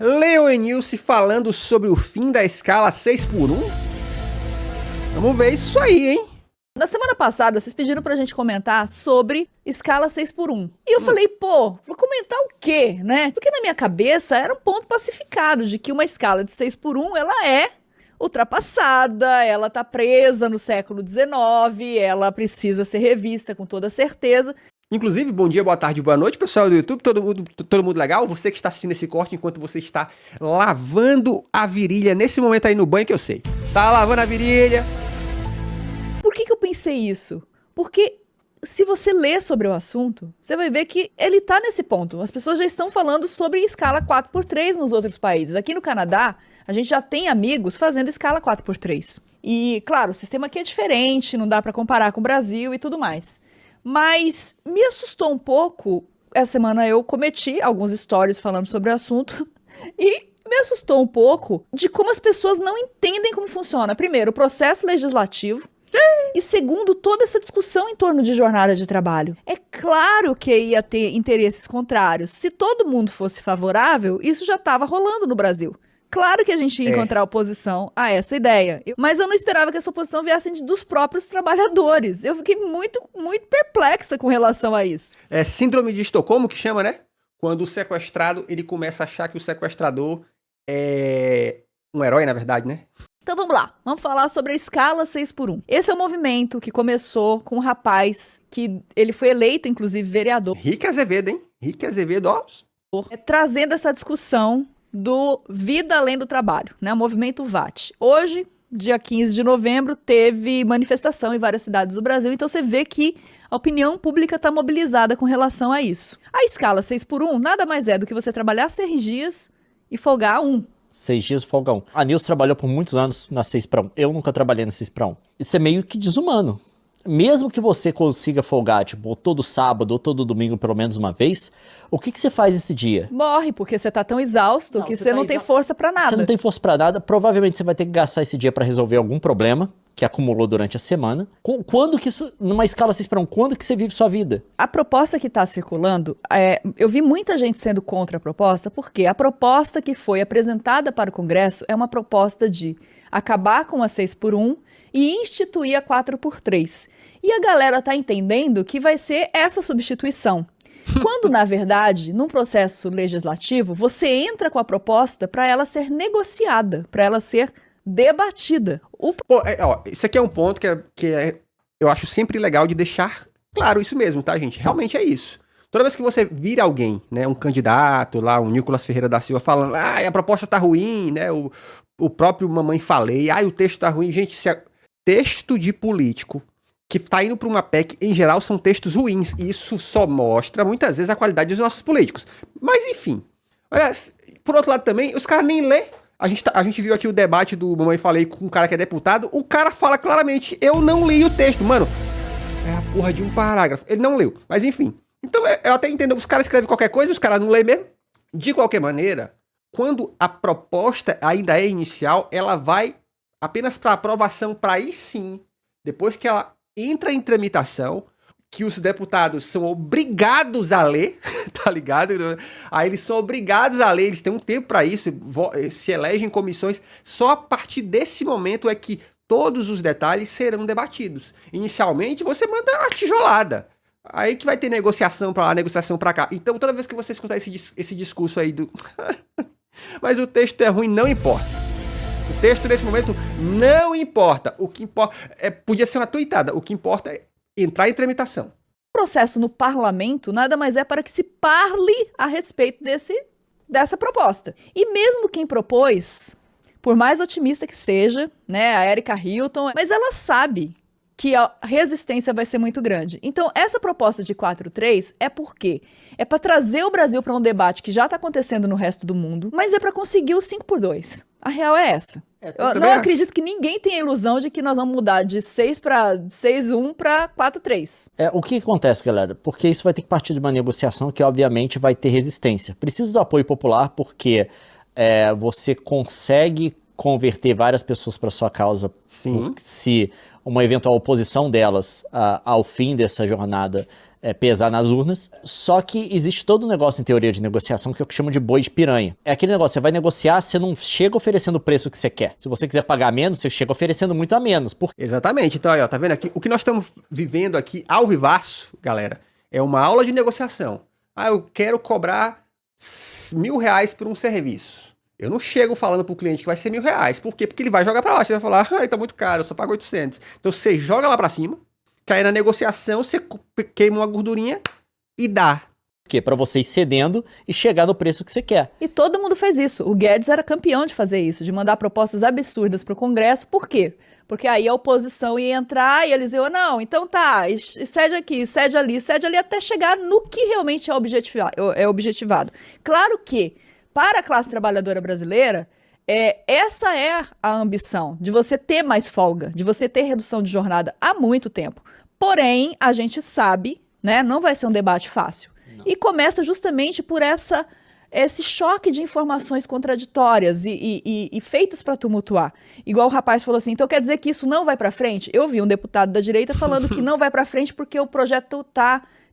Leonilce falando sobre o fim da escala 6x1? Vamos ver isso aí, hein? Na semana passada, vocês pediram pra gente comentar sobre escala 6x1. E eu falei, pô, vou comentar o quê, né? Porque na minha cabeça era um ponto pacificado de que uma escala de 6x1, ela é ultrapassada, ela tá presa no século XIX, ela precisa ser revista com toda certeza. Inclusive, bom dia, boa tarde, boa noite, pessoal do YouTube, todo mundo legal? Você que está assistindo esse corte enquanto você está lavando a virilha nesse momento aí no banho, que eu sei. Tá lavando a virilha. Por que eu pensei isso? Porque se você ler sobre o assunto, você vai ver que ele tá nesse ponto. As pessoas já estão falando sobre escala 4x3 nos outros países. Aqui no Canadá, a gente já tem amigos fazendo escala 4x3. E, claro, o sistema aqui é diferente, não dá para comparar com o Brasil e tudo mais. Mas me assustou um pouco. Essa semana eu cometi alguns stories falando sobre o assunto e me assustou um pouco de como as pessoas não entendem como funciona. Primeiro, o processo legislativo. E segundo, toda essa discussão em torno de jornada de trabalho. É claro que ia ter interesses contrários. Se todo mundo fosse favorável, isso já estava rolando no Brasil. Claro que a gente ia encontrar oposição a essa ideia. Mas eu não esperava que essa oposição viesse dos próprios trabalhadores. Eu fiquei muito perplexa com relação a isso. É síndrome de Estocolmo que chama, né? Quando o sequestrado, ele começa a achar que o sequestrador é um herói, na verdade, né? Então vamos lá, vamos falar sobre a escala 6x1. Esse é um movimento que começou com um rapaz que ele foi eleito, inclusive, vereador. Rick Azevedo, hein? Rick Azevedo, ó. Trazendo essa discussão do Vida Além do Trabalho, né? O movimento VAT. Hoje, dia 15 de novembro, teve manifestação em várias cidades do Brasil, então você vê que a opinião pública está mobilizada com relação a isso. A escala 6x1 nada mais é do que você trabalhar 6 dias e folgar 1. 6 dias, folga 1. A Nilce trabalhou por muitos anos na 6x1. Eu nunca trabalhei na 6x1. Isso é meio que desumano. Mesmo que você consiga folgar, tipo, todo sábado ou todo domingo pelo menos uma vez, o que você faz esse dia? Morre, porque você tá tão exausto que você não tem força pra nada. Você não tem força pra nada, provavelmente você vai ter que gastar esse dia pra resolver algum problema que acumulou durante a semana. Quando que isso, numa escala 6x1, quando que você vive sua vida? A proposta que está circulando, eu vi muita gente sendo contra a proposta, porque a proposta que foi apresentada para o Congresso é uma proposta de acabar com a 6x1 e instituir a 4x3. E a galera está entendendo que vai ser essa substituição. Quando, na verdade, num processo legislativo, você entra com a proposta para ela ser negociada, para ela ser debatida. Pô, isso aqui é um ponto que eu acho sempre legal de deixar claro isso mesmo, tá, gente? Realmente é isso. Toda vez que você vira alguém, né, um candidato lá, um Nicolas Ferreira da Silva falando, a proposta tá ruim, né, o próprio Mamãe Falei, o texto tá ruim. Gente, texto de político que tá indo pra uma PEC, em geral, são textos ruins. E isso só mostra, muitas vezes, a qualidade dos nossos políticos. Mas, enfim. Olha, por outro lado também, os caras nem lê. A gente viu aqui o debate do Mamãe Falei com um cara que é deputado. O cara fala claramente, eu não li o texto. Mano, é a porra de um parágrafo. Ele não leu. Mas enfim. Então eu até entendo, os caras escrevem qualquer coisa, os caras não lêem mesmo. De qualquer maneira, quando a proposta ainda é inicial, ela vai apenas para aprovação, para aí sim, depois que ela entra em tramitação, que os deputados são obrigados a ler, tá ligado? Aí eles são obrigados a ler, eles têm um tempo para isso, se elegem comissões. Só a partir desse momento é que todos os detalhes serão debatidos. Inicialmente, você manda a tijolada. Aí que vai ter negociação pra lá, negociação pra cá. Então, toda vez que você escutar esse discurso aí do... Mas o texto é ruim, não importa. O texto, nesse momento, não importa. O que importa... podia ser uma tuitada. O que importa é entrar em tramitação. O processo no parlamento nada mais é para que se parle a respeito dessa proposta. E mesmo quem propôs, por mais otimista que seja, né, a Erika Hilton, mas ela sabe que a resistência vai ser muito grande. Então, essa proposta de 4x3 é por quê? É para trazer o Brasil para um debate que já está acontecendo no resto do mundo, mas é para conseguir o 5x2. A real é essa. Eu não acredito que ninguém tenha a ilusão de que nós vamos mudar de 6-1 para 4-3. O que acontece, galera? Porque isso vai ter que partir de uma negociação que, obviamente, vai ter resistência. Precisa do apoio popular porque você consegue converter várias pessoas para sua causa. Sim. Se uma eventual oposição delas ao fim dessa jornada pesar nas urnas. Só que existe todo um negócio em teoria de negociação que eu chamo de boi de piranha. É aquele negócio, você vai negociar, você não chega oferecendo o preço que você quer. Se você quiser pagar menos, você chega oferecendo muito a menos. Exatamente. Então aí, ó, tá vendo aqui? O que nós estamos vivendo aqui ao vivaço, galera, é uma aula de negociação. Ah, eu quero cobrar R$1.000 por um serviço. Eu não chego falando pro cliente que vai ser R$1.000. Por quê? Porque ele vai jogar pra baixo. Ele vai falar, tá muito caro, eu só pago 800. Então você joga lá pra cima, cai na negociação, você queima uma gordurinha e dá. Porque para você ir cedendo e chegar no preço que você quer. E todo mundo fez isso. O Guedes era campeão de fazer isso, de mandar propostas absurdas pro Congresso. Por quê? Porque aí a oposição ia entrar e eles iam, não, então tá, cede aqui, cede ali, até chegar no que realmente é objetivado. Claro que, para a classe trabalhadora brasileira, essa é a ambição, de você ter mais folga, de você ter redução de jornada há muito tempo. Porém, a gente sabe, né, não vai ser um debate fácil. Não. E começa justamente por esse choque de informações contraditórias e feitas para tumultuar. Igual o rapaz falou assim, então quer dizer que isso não vai para frente? Eu vi um deputado da direita falando que não vai para frente porque o projeto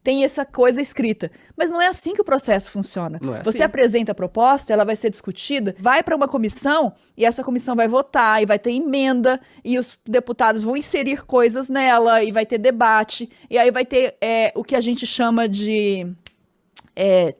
tem essa coisa escrita. Mas não é assim que o processo funciona. Você assim. Apresenta a proposta, ela vai ser discutida, vai para uma comissão e essa comissão vai votar e vai ter emenda e os deputados vão inserir coisas nela e vai ter debate e aí vai ter o que a gente chama de...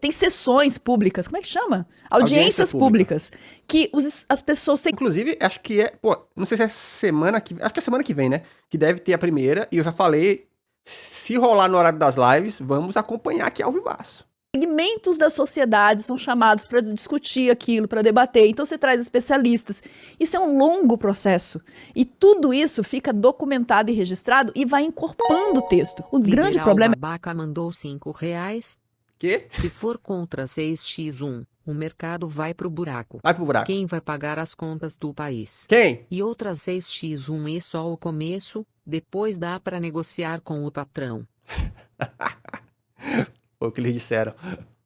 tem sessões públicas, como é que chama? Audiências públicas. Que as pessoas... Inclusive, acho que não sei se é semana que... Acho que é semana que vem, né? Que deve ter a primeira e eu já falei... Se rolar no horário das lives, vamos acompanhar aqui ao vivaço. Segmentos da sociedade são chamados para discutir aquilo, para debater. Então você traz especialistas. Isso é um longo processo. E tudo isso fica documentado e registrado e vai encorpando o texto. O grande problema... Babaca mandou R$5. Quê? Se for contra 6x1, o mercado vai pro buraco. Vai pro buraco. Quem vai pagar as contas do país? Quem? E outra 6x1 é só o começo, depois dá para negociar com o patrão. Foi o que eles disseram.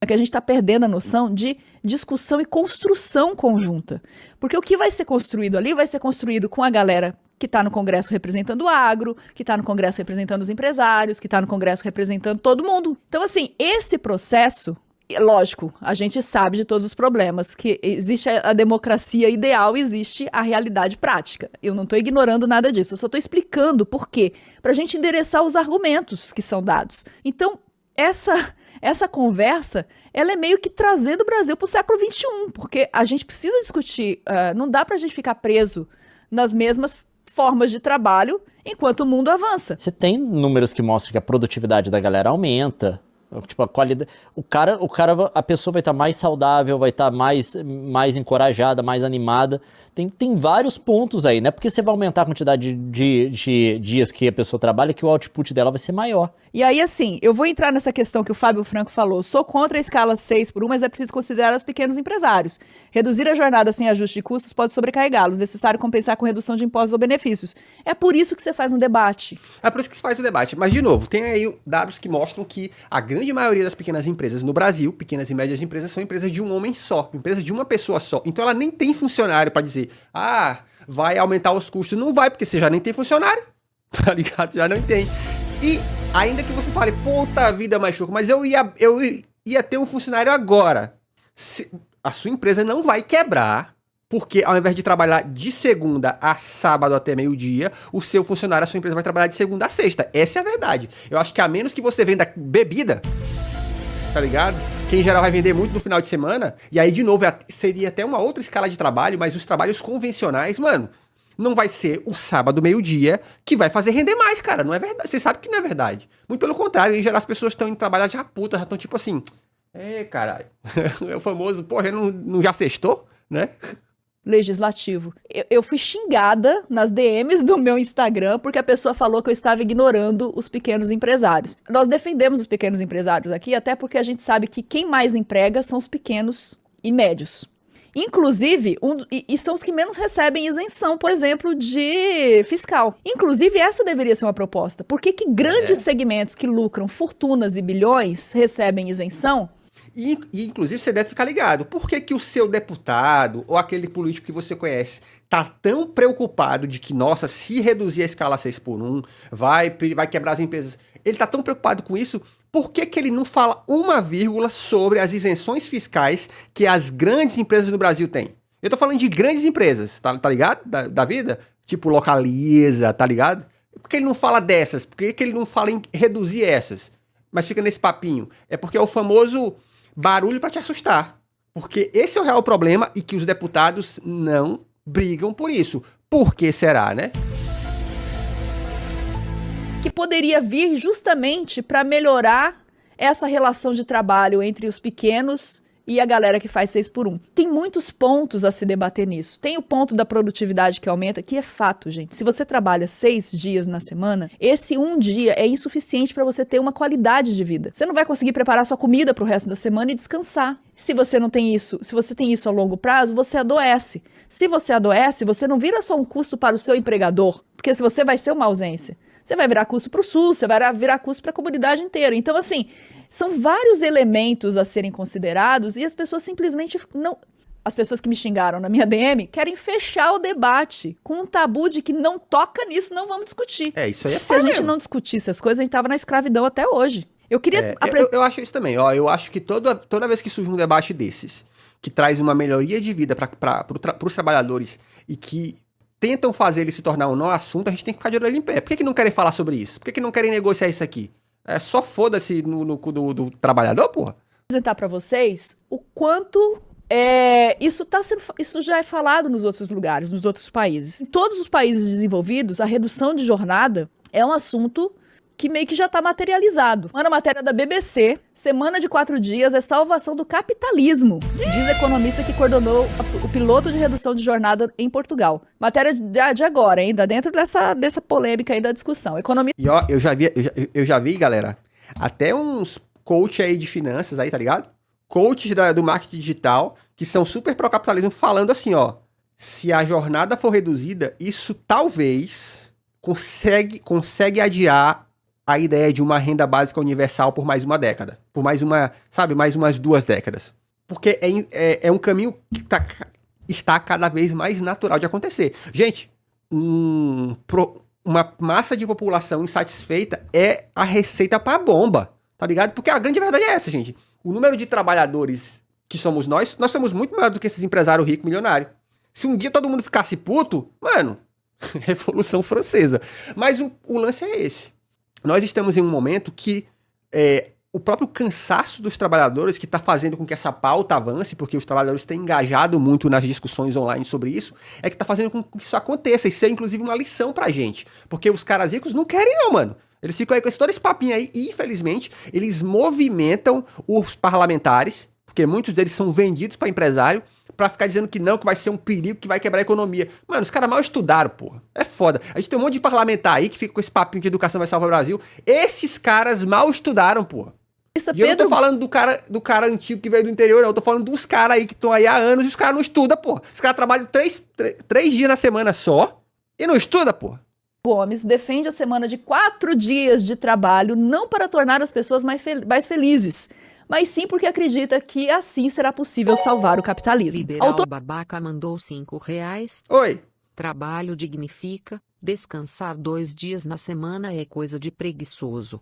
É que a gente está perdendo a noção de discussão e construção conjunta. Porque o que vai ser construído ali vai ser construído com a galera que está no Congresso representando o agro, que está no Congresso representando os empresários, que está no Congresso representando todo mundo. Então, assim, esse processo, lógico, a gente sabe de todos os problemas, que existe a democracia ideal, existe a realidade prática. Eu não estou ignorando nada disso, eu só estou explicando por quê, para a gente endereçar os argumentos que são dados. Então, essa conversa, ela é meio que trazendo o Brasil para o século XXI, porque a gente precisa discutir, não dá para a gente ficar preso nas mesmas formas de trabalho enquanto o mundo avança. Você tem números que mostram que a produtividade da galera aumenta, tipo, a qualidade... a pessoa vai estar mais saudável, vai estar mais encorajada, mais animada. Tem vários pontos aí, né? Porque você vai aumentar a quantidade de dias que a pessoa trabalha, que o output dela vai ser maior. E aí, assim, eu vou entrar nessa questão que o Fábio Franco falou. Sou contra a escala 6x1, mas é preciso considerar os pequenos empresários. Reduzir a jornada sem ajuste de custos pode sobrecarregá-los. Necessário compensar com redução de impostos ou benefícios. É por isso que você faz um debate. É por isso que se faz o debate. Mas, de novo, tem aí dados que mostram que a grande maioria das pequenas empresas no Brasil, pequenas e médias empresas, são empresas de um homem só, empresas de uma pessoa só. Então ela nem tem funcionário para dizer, vai aumentar os custos. Não vai, porque você já nem tem funcionário, tá ligado? Já não tem. E ainda que você fale, puta vida, Machuca, mas eu ia ter um funcionário agora. A sua empresa não vai quebrar, porque ao invés de trabalhar de segunda a sábado até meio-dia, o seu funcionário, a sua empresa vai trabalhar de segunda a sexta. Essa é a verdade. Eu acho que a menos que você venda bebida, tá ligado? Que em geral vai vender muito no final de semana, e aí de novo seria até uma outra escala de trabalho, mas os trabalhos convencionais, mano, não vai ser o sábado meio-dia que vai fazer render mais, cara, não é verdade, você sabe que não é verdade. Muito pelo contrário, em geral as pessoas estão indo trabalhar já puta, já estão tipo assim, caralho, é o famoso, porra, não já sextou, né? Legislativo. Eu fui xingada nas DMs do meu Instagram porque a pessoa falou que eu estava ignorando os pequenos empresários. Nós defendemos os pequenos empresários aqui, até porque a gente sabe que quem mais emprega são os pequenos e médios. Inclusive, e são os que menos recebem isenção, por exemplo, de fiscal. Inclusive, essa deveria ser uma proposta. Por que grandes segmentos que lucram fortunas e bilhões recebem isenção? E inclusive, você deve ficar ligado. Por que o seu deputado ou aquele político que você conhece tá tão preocupado de que, nossa, se reduzir a escala 6x1, vai quebrar as empresas? Ele tá tão preocupado com isso Por que que ele não fala uma vírgula sobre as isenções fiscais que as grandes empresas do Brasil têm? Eu tô falando de grandes empresas, tá ligado? Da vida? Tipo Localiza, tá ligado? Por que ele não fala dessas? Por que ele não fala em reduzir essas? Mas fica nesse papinho. É porque é o famoso barulho pra te assustar. Porque esse é o real problema e que os deputados não brigam por isso. Por que será, né? Que poderia vir justamente para melhorar essa relação de trabalho entre os pequenos e a galera que faz 6 por 1. Tem muitos pontos a se debater nisso. Tem o ponto da produtividade que aumenta, que é fato, gente. Se você trabalha 6 dias na semana, esse um dia é insuficiente para você ter uma qualidade de vida. Você não vai conseguir preparar sua comida pro resto da semana e descansar. Se você não tem isso, se você tem isso a longo prazo, você adoece. Se você adoece, você não vira só um custo para o seu empregador, porque se você vai ser uma ausência. Você vai virar custo para o SUS, você vai virar custo para a comunidade inteira. Então, assim, são vários elementos a serem considerados e as pessoas simplesmente não... As pessoas que me xingaram na minha DM querem fechar o debate com um tabu de que não toca nisso, não vamos discutir. Isso aí é Se a gente não discutisse as coisas, a gente tava na escravidão até hoje. Eu queria... Eu acho isso também, ó. Eu acho que toda vez que surge um debate desses, que traz uma melhoria de vida para os trabalhadores e que tentam fazer ele se tornar um não assunto, a gente tem que ficar de orelha em pé. Por que não querem falar sobre isso? Por que não querem negociar isso aqui? É só foda-se no cu do trabalhador, porra. Vou apresentar para vocês o quanto isso já é falado nos outros lugares, nos outros países. Em todos os países desenvolvidos, a redução de jornada é um assunto que meio que já está materializado. Uma matéria da BBC, semana de 4 dias é salvação do capitalismo, diz economista que coordenou o piloto de redução de jornada em Portugal. Matéria de agora, ainda dentro dessa polêmica aí da discussão. Economia... E ó, eu já vi, galera, até uns coach aí de finanças aí, tá ligado? Coaches do marketing digital, que são super pró-capitalismo, falando assim, ó, se a jornada for reduzida, isso talvez consegue adiar a ideia de uma renda básica universal por mais uma década. Por mais umas 2 décadas. Porque é um caminho que está cada vez mais natural de acontecer. Gente, uma massa de população insatisfeita é a receita pra bomba, tá ligado? Porque a grande verdade é essa, gente. O número de trabalhadores que somos nós somos muito maior do que esses empresários ricos milionários. Se um dia todo mundo ficasse puto, mano, Revolução Francesa. Mas o lance é esse. Nós estamos em um momento que o próprio cansaço dos trabalhadores, que está fazendo com que essa pauta avance, porque os trabalhadores têm engajado muito nas discussões online sobre isso, é que está fazendo com que isso aconteça. Isso é, inclusive, uma lição pra gente. Porque os caras ricos não querem não, mano. Eles ficam aí com todo esse papinho aí e, infelizmente, eles movimentam os parlamentares, porque muitos deles são vendidos para empresário, pra ficar dizendo que não, que vai ser um perigo, que vai quebrar a economia. Mano, os caras mal estudaram, porra. É foda. A gente tem um monte de parlamentar aí que fica com esse papinho de educação vai salvar o Brasil. Esses caras mal estudaram, porra. E eu não tô falando do cara antigo que veio do interior, não. Eu tô falando dos caras aí que estão aí há anos e os caras não estudam, porra. Os caras trabalham 3 dias na semana só e não estudam, porra. Gomes defende a semana de 4 dias de trabalho não para tornar as pessoas mais felizes, mas sim porque acredita que assim será possível salvar o capitalismo. Liberal Babaca mandou R$5. Oi. Trabalho dignifica, descansar 2 dias na semana é coisa de preguiçoso.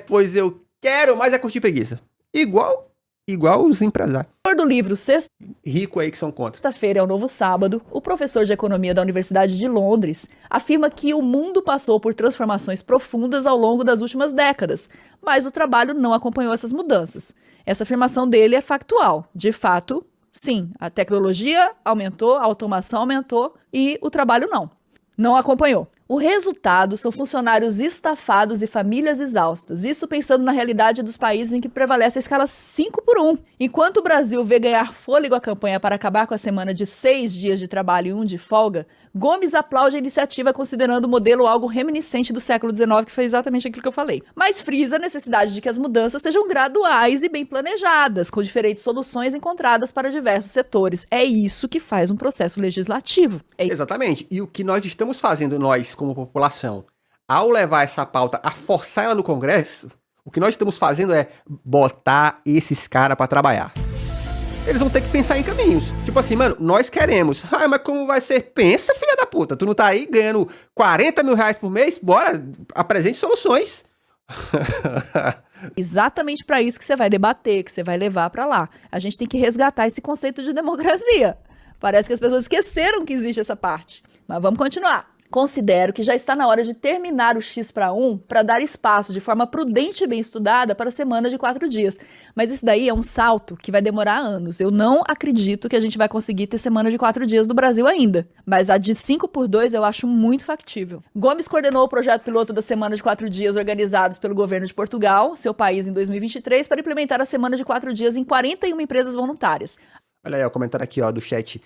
Pois eu quero, mas é curtir preguiça. Igual os empresários. Do livro Sexta Rico aí que são contra. Sexta-feira é o novo sábado, o professor de economia da Universidade de Londres afirma que o mundo passou por transformações profundas ao longo das últimas décadas, mas o trabalho não acompanhou essas mudanças. Essa afirmação dele é factual. De fato, sim, a tecnologia aumentou, a automação aumentou e o trabalho não acompanhou. O resultado são funcionários estafados e famílias exaustas. Isso pensando na realidade dos países em que prevalece a escala 5 por 1. Enquanto o Brasil vê ganhar fôlego a campanha para acabar com a semana de 6 dias de trabalho e 1 de folga, Gomes aplaude a iniciativa considerando o modelo algo reminiscente do século XIX, que foi exatamente aquilo que eu falei. Mas frisa a necessidade de que as mudanças sejam graduais e bem planejadas, com diferentes soluções encontradas para diversos setores. É isso que faz um processo legislativo. Exatamente. E o que nós estamos fazendo, nós, como população, ao levar essa pauta, a forçar ela no Congresso, o que nós estamos fazendo é botar esses caras pra trabalhar. Eles vão ter que pensar em caminhos. Tipo assim, mano, nós queremos. Mas como vai ser? Pensa, filha da puta. Tu não tá aí ganhando R$40 mil por mês? Bora, apresente soluções. Exatamente para isso que você vai debater, que você vai levar para lá. A gente tem que resgatar esse conceito de democracia. Parece que as pessoas esqueceram que existe essa parte. Mas vamos continuar. Considero que já está na hora de terminar o X para 1 para dar espaço de forma prudente e bem estudada para a semana de 4 dias. Mas isso daí é um salto que vai demorar anos. Eu não acredito que a gente vai conseguir ter semana de 4 dias no Brasil ainda. Mas a de 5x2 eu acho muito factível. Gomes coordenou o projeto piloto da semana de 4 dias organizados pelo governo de Portugal, seu país, em 2023, para implementar a semana de 4 dias em 41 empresas voluntárias. Olha aí, o comentário aqui, ó, do chat.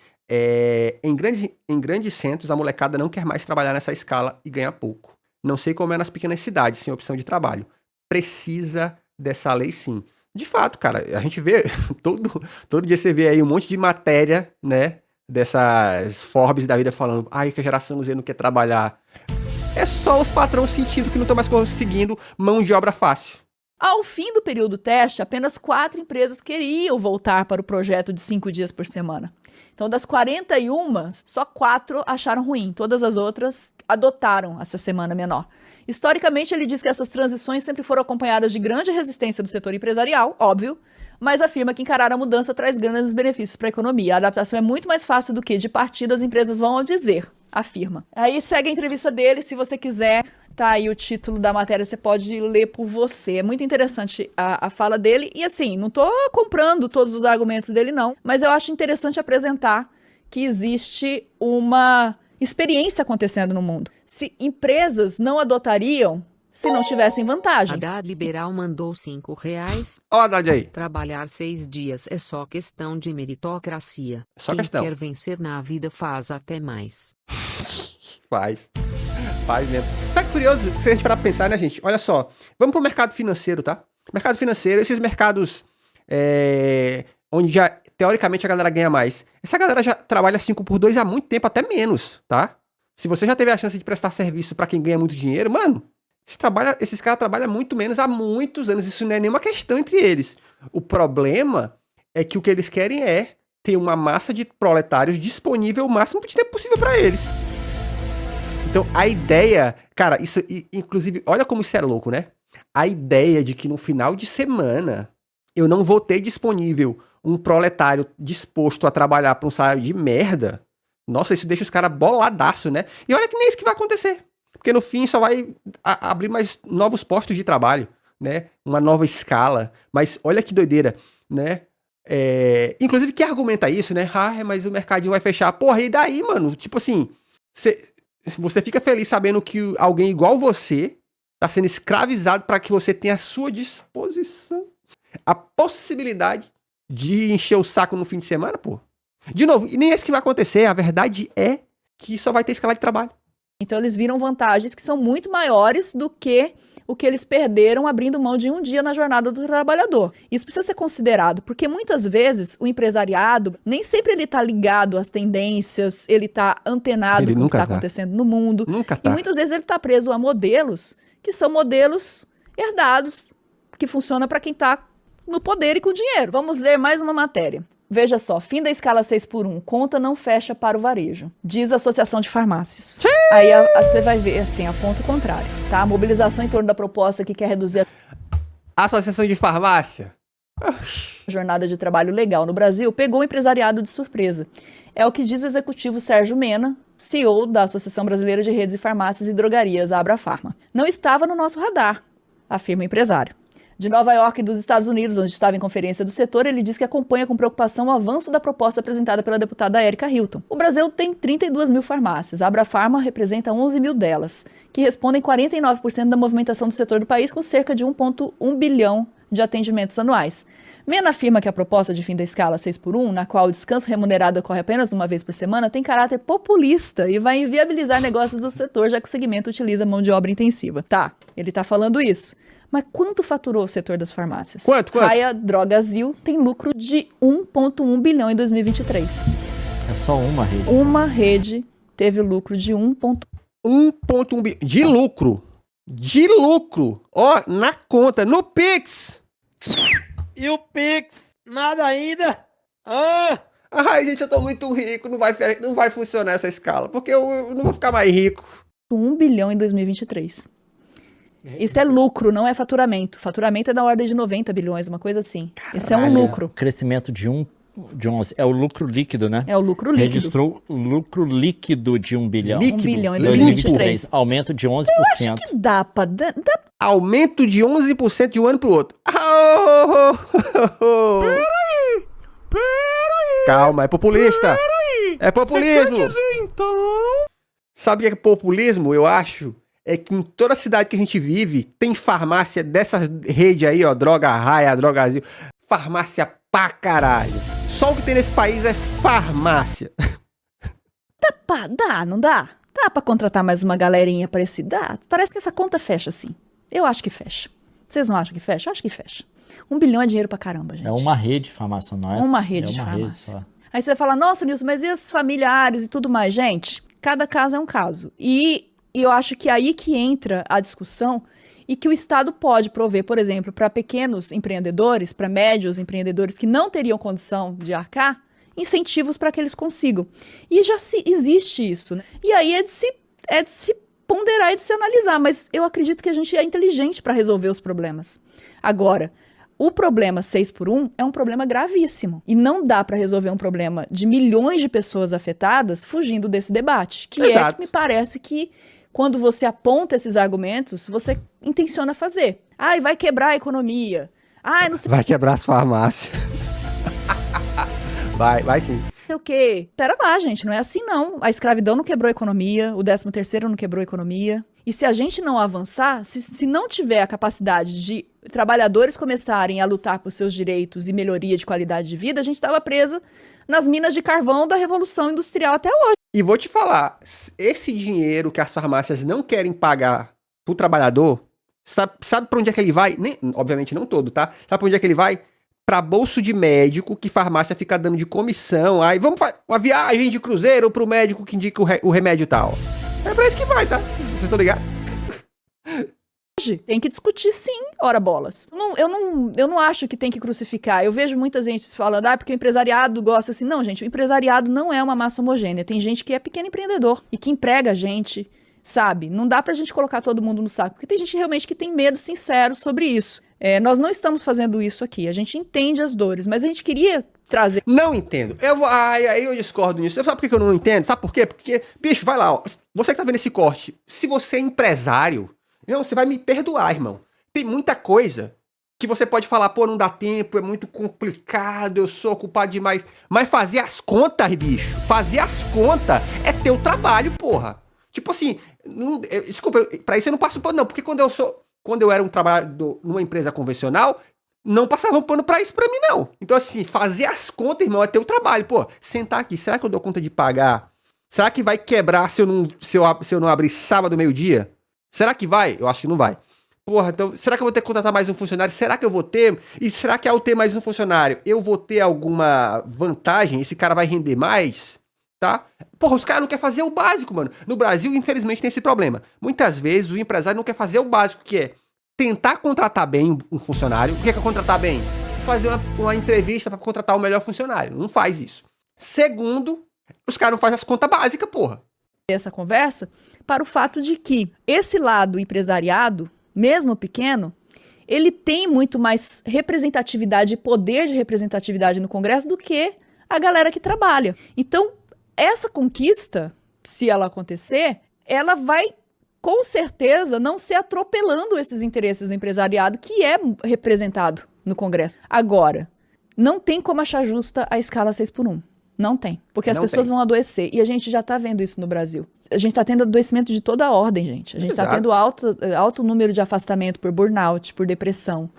Em grandes centros, a molecada não quer mais trabalhar nessa escala e ganhar pouco. Não sei como é nas pequenas cidades, sem opção de trabalho. Precisa dessa lei, sim. De fato, cara, a gente vê, todo dia você vê aí um monte de matéria, né, dessas Forbes da vida falando, ai, que a geração Z não quer trabalhar. É só os patrões sentindo que não estão mais conseguindo mão de obra fácil. Ao fim do período teste, apenas 4 empresas queriam voltar para o projeto de 5 dias por semana. Então, das 41, só 4 acharam ruim. Todas as outras adotaram essa semana menor. Historicamente, ele diz que essas transições sempre foram acompanhadas de grande resistência do setor empresarial, óbvio, mas afirma que encarar a mudança traz grandes benefícios para a economia. A adaptação é muito mais fácil do que de partida as empresas vão ao dizer, afirma. Aí segue a entrevista dele, se você quiser. Tá aí o título da matéria, você pode ler por você. É muito interessante a fala dele. E assim, não tô comprando todos os argumentos dele, não. Mas eu acho interessante apresentar que existe uma experiência acontecendo no mundo. Se empresas não adotariam se não tivessem vantagens. Haddad Liberal mandou R$5. Ó, Haddad aí. Trabalhar 6 dias é só questão de meritocracia. Só Quem questão. quer vencer na vida faz até mais. Faz mesmo. Sabe que curioso, se a gente parar pra pensar, né, gente? Olha só, vamos pro mercado financeiro, tá? Mercado financeiro, esses mercados onde já, teoricamente, a galera ganha mais. Essa galera já trabalha 5x2 há muito tempo, até menos, tá? Se você já teve a chance de prestar serviço pra quem ganha muito dinheiro, mano, esses caras trabalham muito menos há muitos anos. Isso não é nenhuma questão entre eles. O problema é que o que eles querem é ter uma massa de proletários disponível o máximo de tempo possível pra eles. Então, a ideia... Cara, isso... Inclusive, olha como isso é louco, né? A ideia de que no final de semana eu não vou ter disponível um proletário disposto a trabalhar por um salário de merda. Nossa, isso deixa os caras boladaço, né? E olha que nem isso que vai acontecer. Porque no fim só vai abrir mais novos postos de trabalho, né? Uma nova escala. Mas olha que doideira, né? Inclusive, quem argumenta isso, né? Ah, mas o mercadinho vai fechar. Porra, e daí, mano? Tipo assim... Você fica feliz sabendo que alguém igual você tá sendo escravizado para que você tenha à sua disposição a possibilidade de encher o saco no fim de semana, pô. De novo, e nem é isso que vai acontecer. A verdade é que só vai ter escala de trabalho. Então eles viram vantagens que são muito maiores do que o que eles perderam abrindo mão de um dia na jornada do trabalhador. Isso precisa ser considerado, porque muitas vezes o empresariado nem sempre ele tá ligado às tendências, ele tá antenado com o que tá acontecendo no mundo. Nunca tá. E muitas vezes ele tá preso a modelos que são modelos herdados, que funcionam para quem tá no poder e com dinheiro. Vamos ler mais uma matéria. Veja só, fim da escala 6x1, conta não fecha para o varejo, diz a Associação de Farmácias. Aí você vai ver, assim, a ponto contrário, tá? A mobilização em torno da proposta que quer reduzir a Associação de Farmácia. A jornada de trabalho legal no Brasil pegou o empresariado de surpresa. É o que diz o executivo Sérgio Mena, CEO da Associação Brasileira de Redes e Farmácias e Drogarias, a Abrafarma. Não estava no nosso radar, afirma o empresário. De Nova York e dos Estados Unidos, onde estava em conferência do setor, ele diz que acompanha com preocupação o avanço da proposta apresentada pela deputada Érica Hilton. O Brasil tem 32 mil farmácias. A Abrafarma representa 11 mil delas, que respondem 49% da movimentação do setor do país, com cerca de 1,1 bilhão de atendimentos anuais. Mena afirma que a proposta de fim da escala 6x1, na qual o descanso remunerado ocorre apenas uma vez por semana, tem caráter populista e vai inviabilizar negócios do setor, já que o segmento utiliza mão de obra intensiva. Tá, ele tá falando isso. Mas quanto faturou o setor das farmácias? Quanto? Raia Drogasil tem lucro de 1,1 bilhão em 2023. É só uma rede. Uma rede teve lucro de 1,1 bilhão. De lucro. De lucro. Ó, na conta, no Pix. E o Pix? Nada ainda? Ai, gente, eu tô muito rico. Não vai funcionar essa escala. Porque eu não vou ficar mais rico. 1 bilhão em 2023. Isso é lucro, não é faturamento. Faturamento é da ordem de 90 bilhões, uma coisa assim. Isso é um lucro. Crescimento de 11. É o lucro líquido, né? É o lucro líquido. Registrou lucro líquido de 1 bilhão. Líquido? 1 bilhão em 2023. 2023. Aumento de 11%. Acho que dá pra... Dá Aumento de 11% de um ano pro outro. Calma, é populista. É populismo. Sabe o que é populismo, eu acho? É que em toda cidade que a gente vive, tem farmácia dessas redes aí, ó, Droga Raia, Drogazil. Farmácia pra caralho. Só o que tem nesse país é farmácia. Dá, não dá? Dá pra contratar mais uma galerinha parecida? Dá. Parece que essa conta fecha, sim. Eu acho que fecha. Vocês não acham que fecha? Eu acho que fecha. 1 bilhão é dinheiro pra caramba, gente. É uma rede farmácia, não é? Uma rede É de uma farmácia. só. Aí você vai falar, nossa, Nilson, mas e os familiares e tudo mais? Gente, cada caso é um caso. E eu acho que é aí que entra a discussão e que o Estado pode prover, por exemplo, para pequenos empreendedores, para médios empreendedores que não teriam condição de arcar, incentivos para que eles consigam. E já existe isso, né? E aí é de se ponderar e de se analisar, mas eu acredito que a gente é inteligente para resolver os problemas. Agora, o problema 6x1 é um problema gravíssimo. E não dá para resolver um problema de milhões de pessoas afetadas fugindo desse debate. Que Exato. é que me parece que, quando você aponta esses argumentos, você intenciona fazer. Ai, vai quebrar a economia. Ai, não sei Vai quebrar as farmácias. Vai sim. o quê. Pera lá, gente, não é assim não. A escravidão não quebrou a economia, o 13º não quebrou a economia. E se a gente não avançar, se não tiver a capacidade de trabalhadores começarem a lutar por seus direitos e melhoria de qualidade de vida, a gente estava presa nas minas de carvão da Revolução Industrial até hoje. E vou te falar, esse dinheiro que as farmácias não querem pagar pro trabalhador, sabe pra onde é que ele vai? Obviamente não todo, tá? Sabe pra onde é que ele vai? Pra bolso de médico, que farmácia fica dando de comissão. Aí vamos fazer uma viagem de cruzeiro pro médico que indica o remédio tal. É pra isso que vai, tá? Vocês estão ligados? Tem que discutir sim, ora bolas. Eu não acho que tem que crucificar. Eu vejo muita gente falando, porque o empresariado gosta assim. Não, gente, o empresariado não é uma massa homogênea. Tem gente que é pequeno empreendedor e que emprega gente, sabe? Não dá pra gente colocar todo mundo no saco, porque tem gente realmente que tem medo sincero sobre isso. Nós não estamos fazendo isso aqui. A gente entende as dores, mas a gente queria trazer... Não entendo. Aí eu discordo nisso. Sabe por que eu não entendo? Sabe por quê? Porque, bicho, vai lá, ó. Você que tá vendo esse corte, se você é empresário, não, você vai me perdoar, irmão. Tem muita coisa que você pode falar, pô, não dá tempo, é muito complicado, eu sou ocupado demais. Mas fazer as contas, bicho, fazer as contas é teu trabalho, porra. Tipo assim, desculpa, pra isso eu não passo pano, não, porque quando eu era um trabalhador numa empresa convencional, não passava um pano pra isso pra mim, não. Então, assim, fazer as contas, irmão, é teu trabalho. Pô, sentar aqui, será que eu dou conta de pagar? Será que vai quebrar se eu não abrir sábado, meio-dia? Será que vai? Eu acho que não vai. Porra, então, será que eu vou ter que contratar mais um funcionário? Será que eu vou ter? E será que ao ter mais um funcionário, eu vou ter alguma vantagem? Esse cara vai render mais? Tá? Porra, os caras não querem fazer o básico, mano. No Brasil, infelizmente, tem esse problema. Muitas vezes, o empresário não quer fazer o básico, que é tentar contratar bem um funcionário. O que é contratar bem? Fazer uma entrevista para contratar o melhor funcionário. Não faz isso. Segundo, os caras não fazem as contas básicas, porra. Essa conversa para o fato de que esse lado empresariado, mesmo pequeno, ele tem muito mais representatividade e poder de representatividade no Congresso do que a galera que trabalha. Então, essa conquista, se ela acontecer, ela vai, com certeza, não ser atropelando esses interesses do empresariado que é representado no Congresso. Agora, não tem como achar justa a escala 6x1. Não tem, porque as pessoas vão adoecer. E a gente já tá vendo isso no Brasil. A gente tá tendo adoecimento de toda a ordem, gente. A gente tá tendo alto número de afastamento por burnout, por depressão.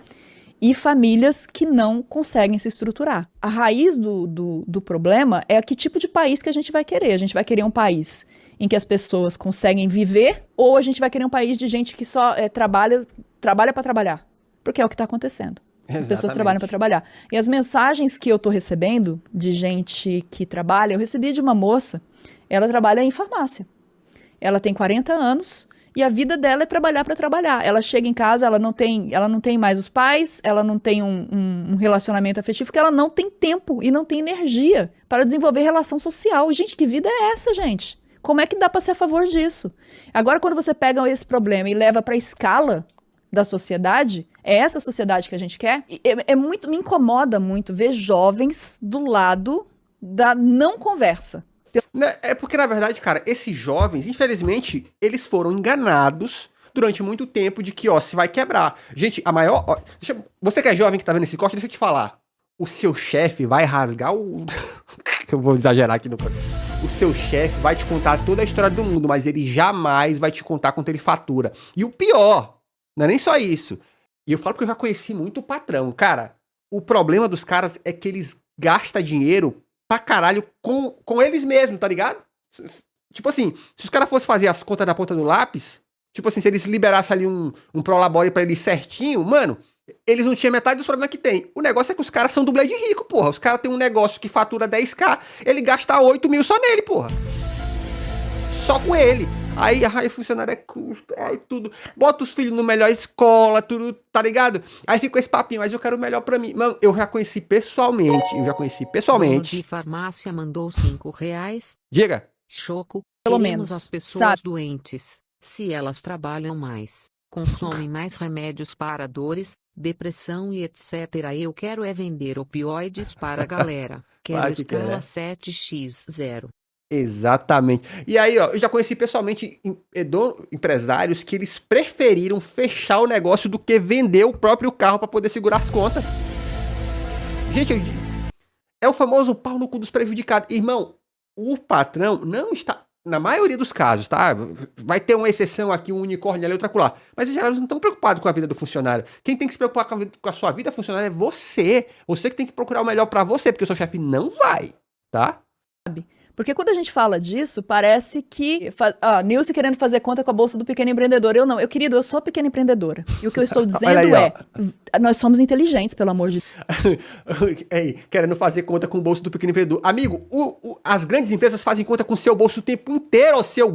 E famílias que não conseguem se estruturar. A raiz do problema é que tipo de país que a gente vai querer. A gente vai querer um país em que as pessoas conseguem viver, ou a gente vai querer um país de gente que só trabalha para trabalhar. Porque é o que tá acontecendo. As pessoas trabalham para trabalhar. E as mensagens que eu tô recebendo de gente que trabalha, eu recebi de uma moça, ela trabalha em farmácia. Ela tem 40 anos e a vida dela é trabalhar para trabalhar. Ela chega em casa, ela não tem mais os pais, ela não tem um relacionamento afetivo, porque ela não tem tempo e não tem energia para desenvolver relação social. Gente, que vida é essa, gente? Como é que dá pra ser a favor disso? Agora, quando você pega esse problema e leva pra escala da sociedade, é essa sociedade que a gente quer? Me incomoda muito ver jovens do lado da não conversa. É porque, na verdade, cara, esses jovens, infelizmente, eles foram enganados durante muito tempo de que, ó, se vai quebrar. Gente, a maior... Ó, você que é jovem que tá vendo esse corte, deixa eu te falar. O seu chefe vai rasgar o... Eu vou exagerar aqui no... O seu chefe vai te contar toda a história do mundo, mas ele jamais vai te contar quanto ele fatura. E o pior, não é nem só isso. E eu falo porque eu já conheci muito o patrão. Cara, o problema dos caras é que eles gastam dinheiro pra caralho com eles mesmos, tá ligado? Tipo assim, se os caras fossem fazer as contas na ponta do lápis, tipo assim, se eles liberassem ali um prolabore pra eles certinho, mano, eles não tinham metade dos problemas que tem. O negócio é que os caras são dublê de rico, porra. Os caras têm um negócio que fatura 10k, ele gasta 8 mil só nele, porra. Só com ele. Aí, funcionário é custo, aí tudo. Bota os filhos no melhor escola, tudo, tá ligado? Aí fica esse papinho, mas eu quero o melhor pra mim. Mano, eu já conheci pessoalmente. Dono de farmácia mandou R$5. Diga. Choco. Pelo Queremos menos, as pessoas sabe? doentes. Se elas trabalham mais, consomem mais remédios para dores, depressão e etc. Eu quero é vender opioides para a galera. Quero Claro que escala quer, né? 7x0. Exatamente. E aí, ó, eu já conheci pessoalmente empresários que eles preferiram fechar o negócio do que vender o próprio carro pra poder segurar as contas. Gente, é o famoso pau no cu dos prejudicados. Irmão, o patrão não está... Na maioria dos casos, tá? Vai ter uma exceção aqui, um unicórnio ali, outra acolá. Mas, em geral, eles não estão preocupados com a vida do funcionário. Quem tem que se preocupar com a sua vida funcionária é você. Você que tem que procurar o melhor pra você, porque o seu chefe não vai, tá? Porque quando a gente fala disso, parece que... Nilce querendo fazer conta com a bolsa do pequeno empreendedor. Eu não. Eu sou pequena empreendedora. E o que eu estou dizendo aí, nós somos inteligentes, pelo amor de Deus. Aí, querendo fazer conta com o bolso do pequeno empreendedor. Amigo, as grandes empresas fazem conta com o seu bolso o tempo inteiro, ó, seu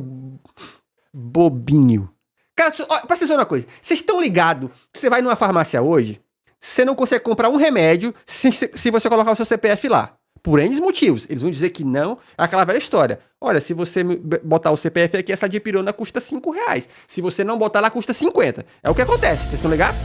bobinho. Cara, presta atenção numa coisa. Vocês estão ligados que você vai numa farmácia hoje, você não consegue comprar um remédio se você colocar o seu CPF lá. Por N motivos. Eles vão dizer que não. É aquela velha história. Olha, se você botar o CPF aqui, essa dipirona custa R$5. Se você não botar lá, custa 50. É o que acontece. Vocês estão ligados?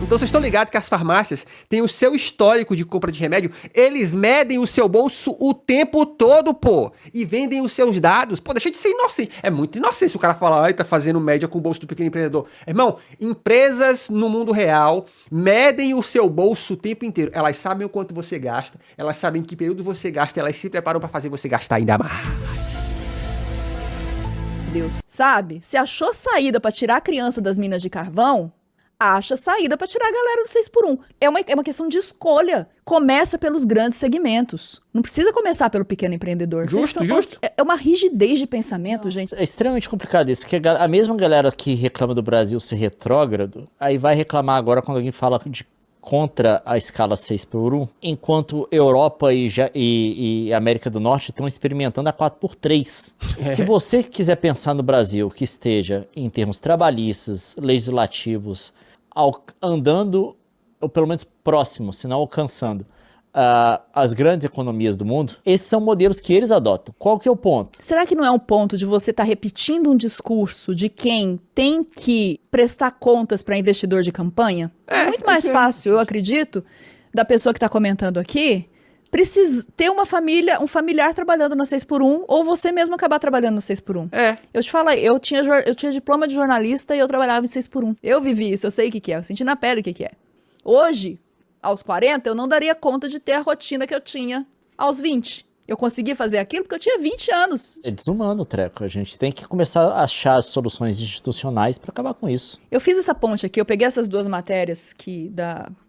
Então vocês estão ligados que as farmácias têm o seu histórico de compra de remédio, eles medem o seu bolso o tempo todo, pô, e vendem os seus dados. Pô, deixa de ser inocente. É muito inocente se o cara falar, ai, tá fazendo média com o bolso do pequeno empreendedor. Irmão, empresas no mundo real medem o seu bolso o tempo inteiro. Elas sabem o quanto você gasta, elas sabem em que período você gasta, elas se preparam pra fazer você gastar ainda mais. Deus. Sabe? Se achou saída pra tirar a criança das minas de carvão, acha saída pra tirar a galera do 6x1. É uma questão de escolha. Começa pelos grandes segmentos. Não precisa começar pelo pequeno empreendedor. Justo. É uma rigidez de pensamento, gente. É extremamente complicado isso, porque a mesma galera que reclama do Brasil ser retrógrado, aí vai reclamar agora quando alguém fala contra a escala 6x1, enquanto Europa e América do Norte estão experimentando a 4x3. Se você quiser pensar no Brasil que esteja em termos trabalhistas, legislativos, andando, ou pelo menos próximo, se não alcançando, as grandes economias do mundo, esses são modelos que eles adotam. Qual que é o ponto? Será que não é um ponto de você estar repetindo um discurso de quem tem que prestar contas para investidor de campanha? É muito mais fácil, eu acredito, da pessoa que está comentando aqui, precisa ter uma família, um familiar trabalhando na 6x1, ou você mesmo acabar trabalhando no 6x1. Eu te falo, eu tinha diploma de jornalista e eu trabalhava em 6x1. Eu vivi isso, eu sei o que é, eu senti na pele o que é. Hoje, aos 40, eu não daria conta de ter a rotina que eu tinha aos 20. Eu consegui fazer aquilo porque eu tinha 20 anos. É desumano o treco. A gente tem que começar a achar as soluções institucionais para acabar com isso. Eu fiz essa ponte aqui, eu peguei essas duas matérias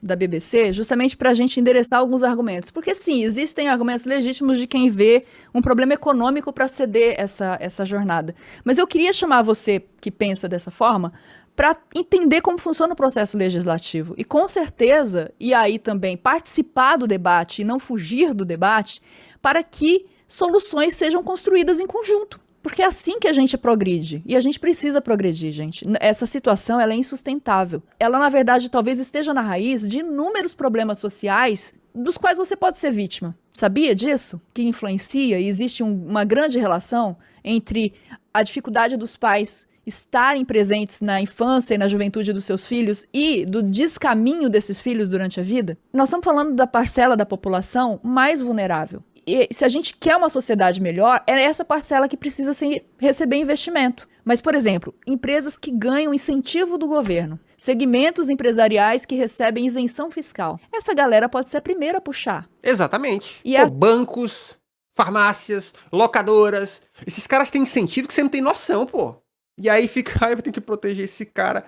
da BBC justamente para a gente endereçar alguns argumentos. Porque sim, existem argumentos legítimos de quem vê um problema econômico para ceder essa jornada. Mas eu queria chamar você que pensa dessa forma para entender como funciona o processo legislativo. E com certeza, e aí também participar do debate e não fugir do debate, para que soluções sejam construídas em conjunto. Porque é assim que a gente progride. E a gente precisa progredir, gente. Essa situação, ela é insustentável. Ela, na verdade, talvez esteja na raiz de inúmeros problemas sociais dos quais você pode ser vítima. Sabia disso? Que influencia e existe uma grande relação entre a dificuldade dos pais estarem presentes na infância e na juventude dos seus filhos e do descaminho desses filhos durante a vida? Nós estamos falando da parcela da população mais vulnerável. E se a gente quer uma sociedade melhor, é essa parcela que precisa receber investimento. Mas, por exemplo, empresas que ganham incentivo do governo, segmentos empresariais que recebem isenção fiscal. Essa galera pode ser a primeira a puxar. Exatamente. E bancos, farmácias, locadoras. Esses caras têm incentivo que você não tem noção, pô. E aí fica, eu tenho que proteger esse cara.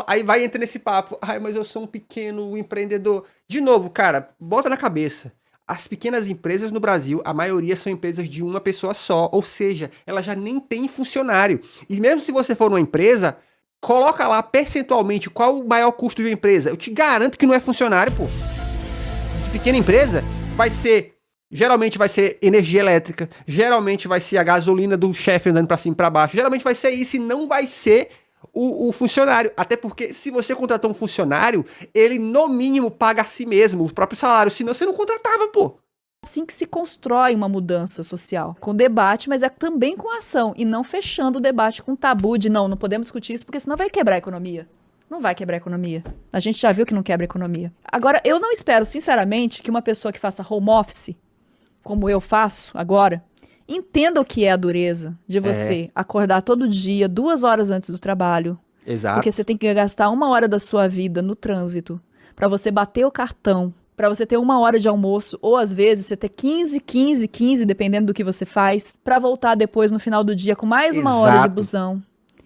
Aí vai entrar nesse papo. Mas eu sou um pequeno empreendedor. De novo, cara, bota na cabeça. As pequenas empresas no Brasil, a maioria são empresas de uma pessoa só. Ou seja, ela já nem tem funcionário. E mesmo se você for numa empresa, coloca lá percentualmente qual o maior custo de uma empresa. Eu te garanto que não é funcionário, pô. De pequena empresa, geralmente vai ser energia elétrica, geralmente vai ser a gasolina do chefe andando pra cima e pra baixo, geralmente vai ser isso e não vai ser o funcionário. Até porque se você contratou um funcionário, ele no mínimo paga a si mesmo o próprio salário, senão você não contratava, pô. Assim que se constrói uma mudança social. Com debate, mas é também com ação. E não fechando o debate com tabu de não podemos discutir isso, porque senão vai quebrar a economia. Não vai quebrar a economia. A gente já viu que não quebra a economia. Agora, eu não espero, sinceramente, que uma pessoa que faça home office, como eu faço agora, entenda o que é a dureza de você acordar todo dia, 2 horas antes do trabalho. Exato. Porque você tem que gastar 1 hora da sua vida no trânsito para você bater o cartão, para você ter 1 hora de almoço, ou às vezes você ter 15, dependendo do que você faz, para voltar depois no final do dia com mais 1 hora de busão.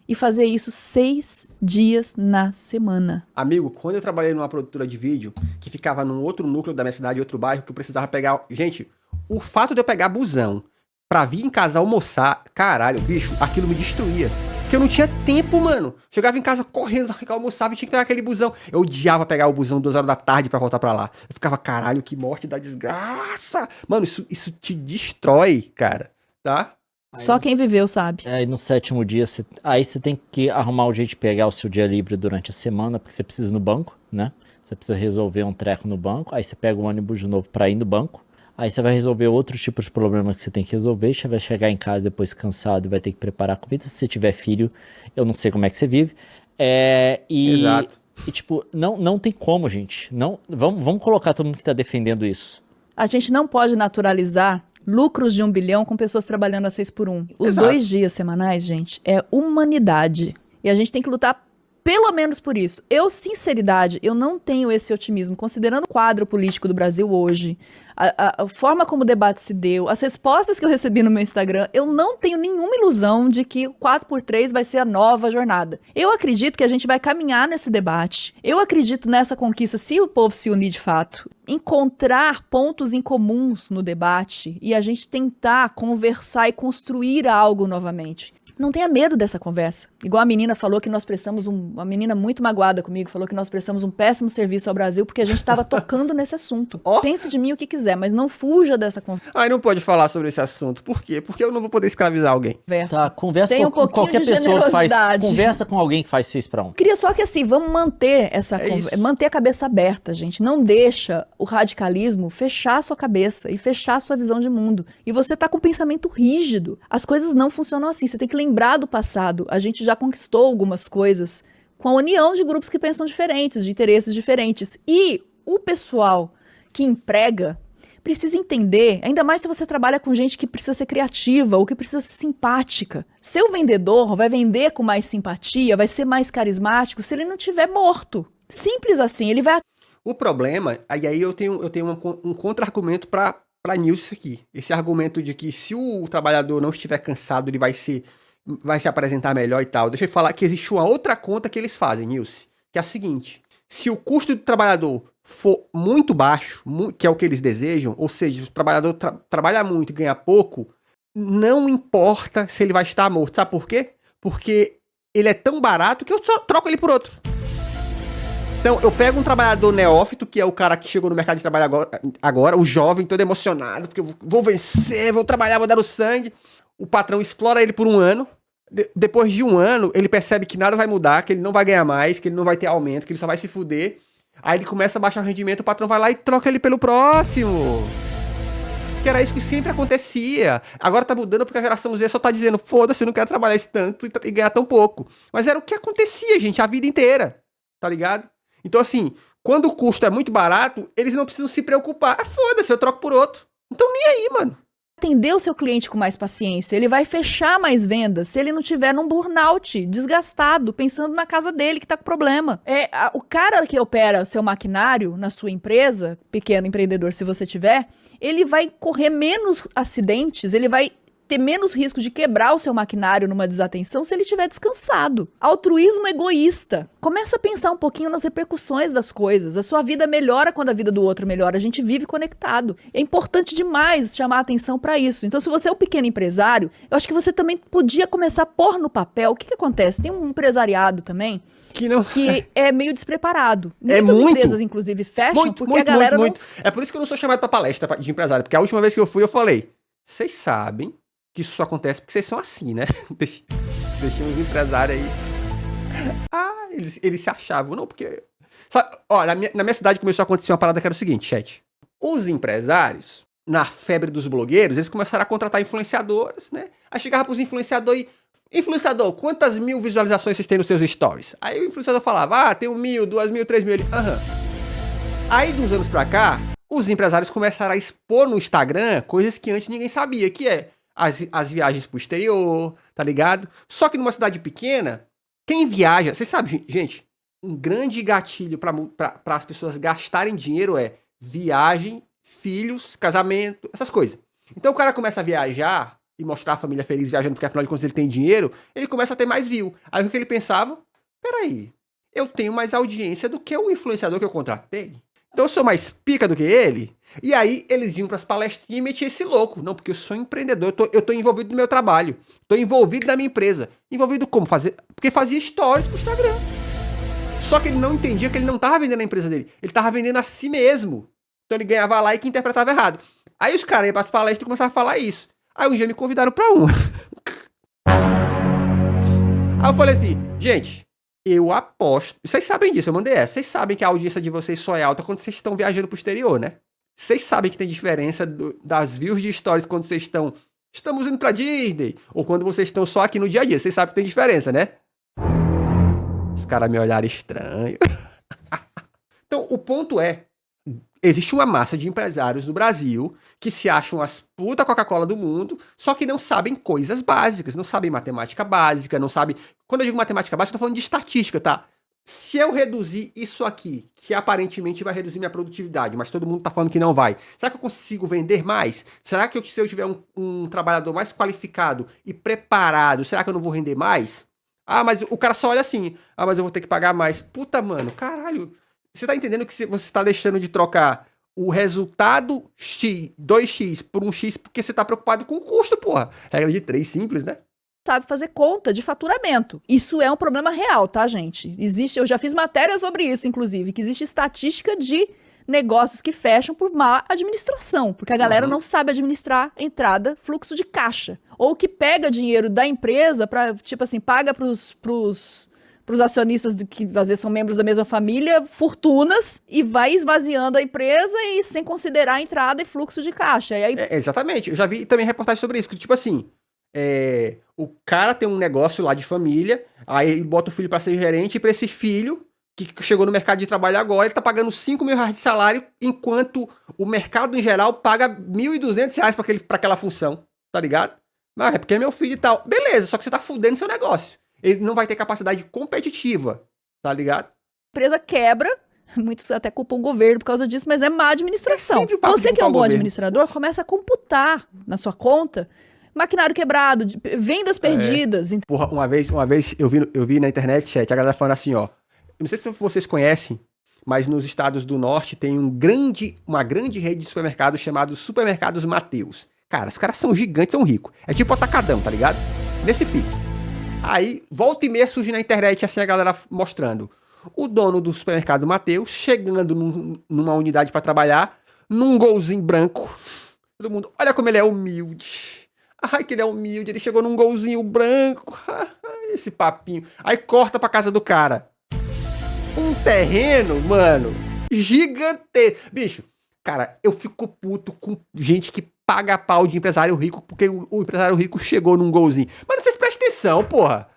E fazer isso 6 dias na semana. Amigo, quando eu trabalhei numa produtora de vídeo, que ficava num outro núcleo da minha cidade, outro bairro, que eu precisava pegar... Gente, o fato de eu pegar busão pra vir em casa almoçar, caralho, bicho, aquilo me destruía. Porque eu não tinha tempo, mano. Chegava em casa correndo, almoçava e tinha que pegar aquele busão. Eu odiava pegar o busão 2 horas da tarde pra voltar pra lá. Eu ficava, caralho, que morte da desgraça. Mano, isso te destrói, cara, tá? Só quem viveu sabe. Aí no 7º dia, aí você tem que arrumar o jeito de pegar o seu dia livre durante a semana, porque você precisa ir no banco, né? Você precisa resolver um treco no banco, aí você pega o ônibus de novo pra ir no banco. Aí você vai resolver outro tipo de problema que você tem que resolver, você vai chegar em casa depois cansado e vai ter que preparar comida. Se você tiver filho, eu não sei como é que você vive. Exato. E tipo, não tem como, gente. Vamos colocar todo mundo que tá defendendo isso. A gente não pode naturalizar lucros de 1 bilhão com pessoas trabalhando a 6 por 1. Os Exato. 2 dias semanais, gente, é humanidade. E a gente tem que lutar pelo menos por isso. Eu, sinceridade, eu não tenho esse otimismo. Considerando o quadro político do Brasil hoje, a forma como o debate se deu, as respostas que eu recebi no meu Instagram, eu não tenho nenhuma ilusão de que o 4x3 vai ser a nova jornada. Eu acredito que a gente vai caminhar nesse debate. Eu acredito nessa conquista, se o povo se unir de fato, encontrar pontos em comuns no debate e a gente tentar conversar e construir algo novamente. Não tenha medo dessa conversa. Igual a menina falou que nós prestamos uma menina muito magoada comigo, falou que nós prestamos um péssimo serviço ao Brasil porque a gente estava tocando nesse assunto. Pense de mim o que quiser, mas não fuja dessa conversa. Ai, não pode falar sobre esse assunto. Por quê? Porque eu não vou poder escravizar alguém. Tá, conversa Tem um com pouquinho qualquer de pessoa que faz. generosidade. Conversa com alguém que faz 6 para 1. Queria só que assim, vamos manter manter a cabeça aberta, gente. Não deixa o radicalismo fechar a sua cabeça e fechar a sua visão de mundo. E você tá com um pensamento rígido. As coisas não funcionam assim. Você tem que lembrar do passado. A gente já conquistou algumas coisas com a união de grupos que pensam diferentes, de interesses diferentes. E o pessoal que emprega precisa entender, ainda mais se você trabalha com gente que precisa ser criativa ou que precisa ser simpática. Seu vendedor vai vender com mais simpatia, vai ser mais carismático se ele não estiver morto. Simples assim, ele vai... O problema, aí eu tenho um contra-argumento pra Nilce aqui. Esse argumento de que se o trabalhador não estiver cansado, ele vai se apresentar melhor e tal. Deixa eu falar que existe uma outra conta que eles fazem, Nilce, que é a seguinte: se o custo do trabalhador for muito baixo, que é o que eles desejam, ou seja, se o trabalhador trabalha muito e ganha pouco, não importa se ele vai estar morto. Sabe por quê? Porque ele é tão barato que eu só troco ele por outro. Então, eu pego um trabalhador neófito, que é o cara que chegou no mercado de trabalho agora, o jovem, todo emocionado, porque eu vou vencer, vou trabalhar, vou dar o sangue. O patrão explora ele por 1 ano. Depois de 1 ano, ele percebe que nada vai mudar, que ele não vai ganhar mais, que ele não vai ter aumento, que ele só vai se fuder. Aí ele começa a baixar o rendimento, o patrão vai lá e troca ele pelo próximo. Que era isso que sempre acontecia. Agora tá mudando porque a geração Z só tá dizendo, foda-se, eu não quero trabalhar esse tanto e ganhar tão pouco. Mas era o que acontecia, gente, a vida inteira. Tá ligado? Então, assim, quando o custo é muito barato, eles não precisam se preocupar. Ah, foda-se, eu troco por outro. Então nem aí, mano. Atender o seu cliente com mais paciência, ele vai fechar mais vendas se ele não tiver num burnout, desgastado, pensando na casa dele que tá com problema. O cara que opera o seu maquinário na sua empresa, pequeno empreendedor se você tiver, ele vai correr menos acidentes, ele vai ter menos risco de quebrar o seu maquinário numa desatenção se ele estiver descansado. Altruísmo egoísta. Começa a pensar um pouquinho nas repercussões das coisas. A sua vida melhora quando a vida do outro melhora. A gente vive conectado. É importante demais chamar a atenção para isso. Então, se você é um pequeno empresário, eu acho que você também podia começar a pôr no papel. O que acontece? Tem um empresariado também que é meio despreparado. Muitas empresas, inclusive, fecham porque a galera não... É por isso que eu não sou chamado para palestra de empresário. Porque a última vez que eu fui, eu falei, vocês sabem que isso só acontece porque vocês são assim, né? Deixem os empresários aí. Ah, eles se achavam, não, porque... Sabe, ó, na minha cidade começou a acontecer uma parada que era o seguinte, chat. Os empresários, na febre dos blogueiros, eles começaram a contratar influenciadores, né? Aí chegava pros influenciadores e... Influenciador, quantas mil visualizações vocês têm nos seus stories? Aí o influenciador falava, tenho 1.000, 2.000, 3.000. Ele, Aí, de uns anos pra cá, os empresários começaram a expor no Instagram coisas que antes ninguém sabia, que é as viagens pro exterior, tá ligado? Só que numa cidade pequena, quem viaja... Vocês sabem, gente, um grande gatilho pra as pessoas gastarem dinheiro é viagem, filhos, casamento, essas coisas. Então o cara começa a viajar e mostrar a família feliz viajando, porque afinal de contas ele tem dinheiro, ele começa a ter mais view. Aí o que ele pensava? Peraí, eu tenho mais audiência do que o influenciador que eu contratei. Então eu sou mais pica do que ele? E aí eles iam pras palestrinhas e metiam esse louco. Não, porque eu sou empreendedor, eu tô envolvido no meu trabalho. Tô envolvido na minha empresa. Envolvido como? Porque fazia stories pro Instagram. Só que ele não entendia que ele não tava vendendo a empresa dele. Ele tava vendendo a si mesmo. Então ele ganhava like e interpretava errado. Aí os caras iam pras palestras e começavam a falar isso. Aí um dia me convidaram pra uma. Aí eu falei assim, gente, eu aposto... Vocês sabem disso, eu mandei essa. Vocês sabem que a audiência de vocês só é alta quando vocês estão viajando pro exterior, né? Vocês sabem que tem diferença das views de stories quando vocês estamos indo pra Disney, ou quando vocês estão só aqui no dia a dia. Vocês sabem que tem diferença, né? Os caras me olharam estranho. Então, o ponto é, existe uma massa de empresários no Brasil que se acham as puta Coca-Cola do mundo, só que não sabem coisas básicas, não sabem matemática básica, não sabem... Quando eu digo matemática básica, eu tô falando de estatística, tá? Se eu reduzir isso aqui, que aparentemente vai reduzir minha produtividade, mas todo mundo tá falando que não vai, será que eu consigo vender mais? Será que se eu tiver um trabalhador mais qualificado e preparado, será que eu não vou render mais? Ah, mas o cara só olha assim, mas eu vou ter que pagar mais. Puta, mano, caralho. Você tá entendendo que você tá deixando de trocar o resultado X, 2x por 1x, porque você tá preocupado com o custo, porra. Regra de 3, simples, né? Sabe fazer conta de faturamento. Isso é um problema real, tá, gente? Eu já fiz matéria sobre isso, inclusive, que existe estatística de negócios que fecham por má administração, porque a galera não sabe administrar entrada, fluxo de caixa, ou que pega dinheiro da empresa para, tipo assim, paga pros acionistas que às vezes são membros da mesma família, fortunas, e vai esvaziando a empresa e sem considerar a entrada e fluxo de caixa. E aí... exatamente. Eu já vi também reportagem sobre isso, que tipo assim, o cara tem um negócio lá de família, aí ele bota o filho pra ser gerente, e pra esse filho, que chegou no mercado de trabalho agora, ele tá pagando 5 mil reais de salário, enquanto o mercado em geral paga 1.200 reais pra aquela função, tá ligado? Mas é porque é meu filho e tal. Beleza, só que você tá fudendo seu negócio. Ele não vai ter capacidade competitiva, tá ligado? A empresa quebra, muitos até culpam o governo por causa disso, mas é má administração. Você que é um bom administrador, começa a computar na sua conta maquinário quebrado, vendas perdidas. Porra, uma vez eu vi na internet, chat, a galera falando assim, ó. Não sei se vocês conhecem, mas nos estados do norte tem uma grande rede de supermercados chamado Supermercados Mateus. Cara, os caras são gigantes, são ricos. É tipo atacadão, tá ligado? Nesse pique. Aí, volta e meia surge na internet assim a galera mostrando o dono do supermercado Mateus chegando numa unidade pra trabalhar, num golzinho branco. Todo mundo, olha como ele é humilde. Ai, que ele é humilde, ele chegou num golzinho branco. Esse papinho. Aí corta pra casa do cara. Um terreno, mano, gigantesco. Bicho, cara, eu fico puto com gente que paga pau de empresário rico porque o empresário rico chegou num golzinho. Mas vocês prestem atenção, porra.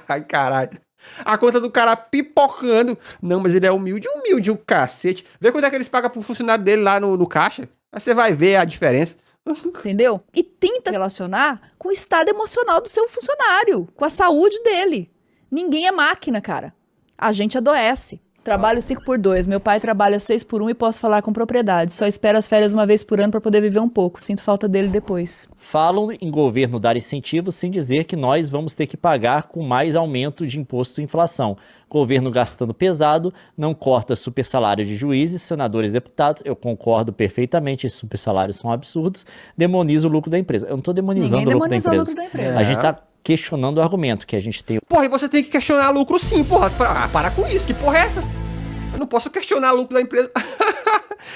Ai, caralho. A conta do cara pipocando. Não, mas ele é humilde o cacete. Vê quanto é que eles pagam pro funcionário dele lá no caixa. Aí você vai ver a diferença. Entendeu? E tenta relacionar com o estado emocional do seu funcionário, com a saúde dele. Ninguém é máquina, cara. A gente adoece. Trabalho 5x2. Meu pai trabalha 6x1 e posso falar com propriedade. Só espero as férias uma vez por ano para poder viver um pouco. Sinto falta dele depois. Falam em governo dar incentivos sem dizer que nós vamos ter que pagar com mais aumento de imposto e inflação. Governo gastando pesado, não corta super salário de juízes, senadores, deputados. Eu concordo perfeitamente, esses super salários são absurdos. Demoniza o lucro da empresa. Eu não estou demonizando o lucro da empresa. A gente está questionando o argumento que a gente tem. Porra, e você tem que questionar lucro sim, porra. Para com isso, que porra é essa? Eu não posso questionar lucro da empresa.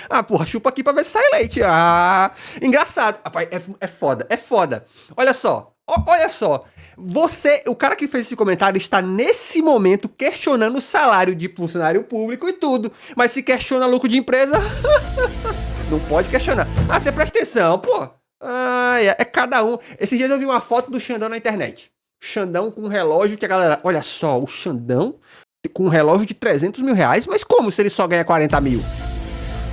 Ah, porra, chupa aqui pra ver se sai leite. Ah, engraçado. Rapaz, é foda, é foda. Olha só, olha só. Você, o cara que fez esse comentário está nesse momento questionando o salário de funcionário público e tudo. Mas se questiona lucro de empresa, não pode questionar. Ah, você presta atenção, pô. Ah, é cada um. Esses dias eu vi uma foto do Xandão na internet. Xandão com um relógio que a galera... Olha só, o Xandão com um relógio de 300 mil reais. Mas como se ele só ganha 40 mil?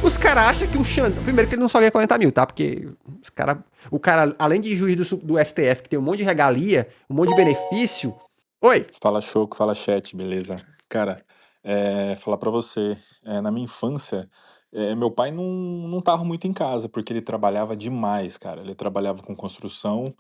Os caras acham que o Xandão... Primeiro que ele não só ganha 40 mil, tá? Porque os cara, o cara, além de juiz do STF, que tem um monte de regalia, um monte de benefício... Oi? Fala Choco, fala chat, beleza? Cara, falar pra você, na minha infância, meu pai não tava muito em casa, porque ele trabalhava demais, cara. Ele trabalhava com construção,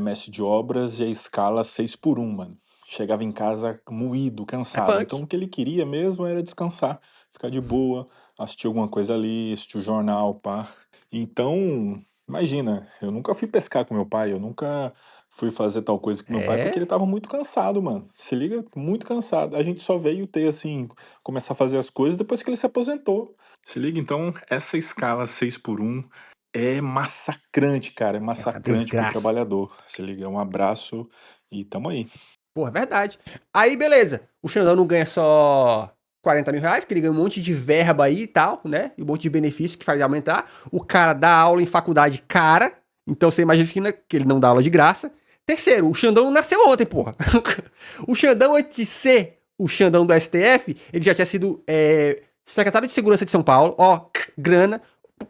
mestre de obras e a escala 6x1, mano. Chegava em casa moído, cansado. Então o que ele queria mesmo era descansar, ficar de boa, assistir alguma coisa ali, assistir o jornal, pá. Então, imagina, eu nunca fui pescar com meu pai, eu nunca fui fazer tal coisa com meu pai, porque ele tava muito cansado, mano. Se liga, muito cansado. A gente só veio ter, assim, começar a fazer as coisas depois que ele se aposentou. Se liga, então, essa escala 6x1 é massacrante, cara. É massacrante pro trabalhador. Se liga, um abraço e tamo aí. Pô, é verdade. Aí, beleza. O Xandão não ganha só 40 mil reais, que ele ganha um monte de verba aí e tal, né? E um monte de benefício que faz aumentar. O cara dá aula em faculdade cara. Então você imagina que ele não dá aula de graça. Terceiro, o Xandão não nasceu ontem, porra. O Xandão, antes de ser o Xandão do STF, ele já tinha sido secretário de Segurança de São Paulo. Ó, grana.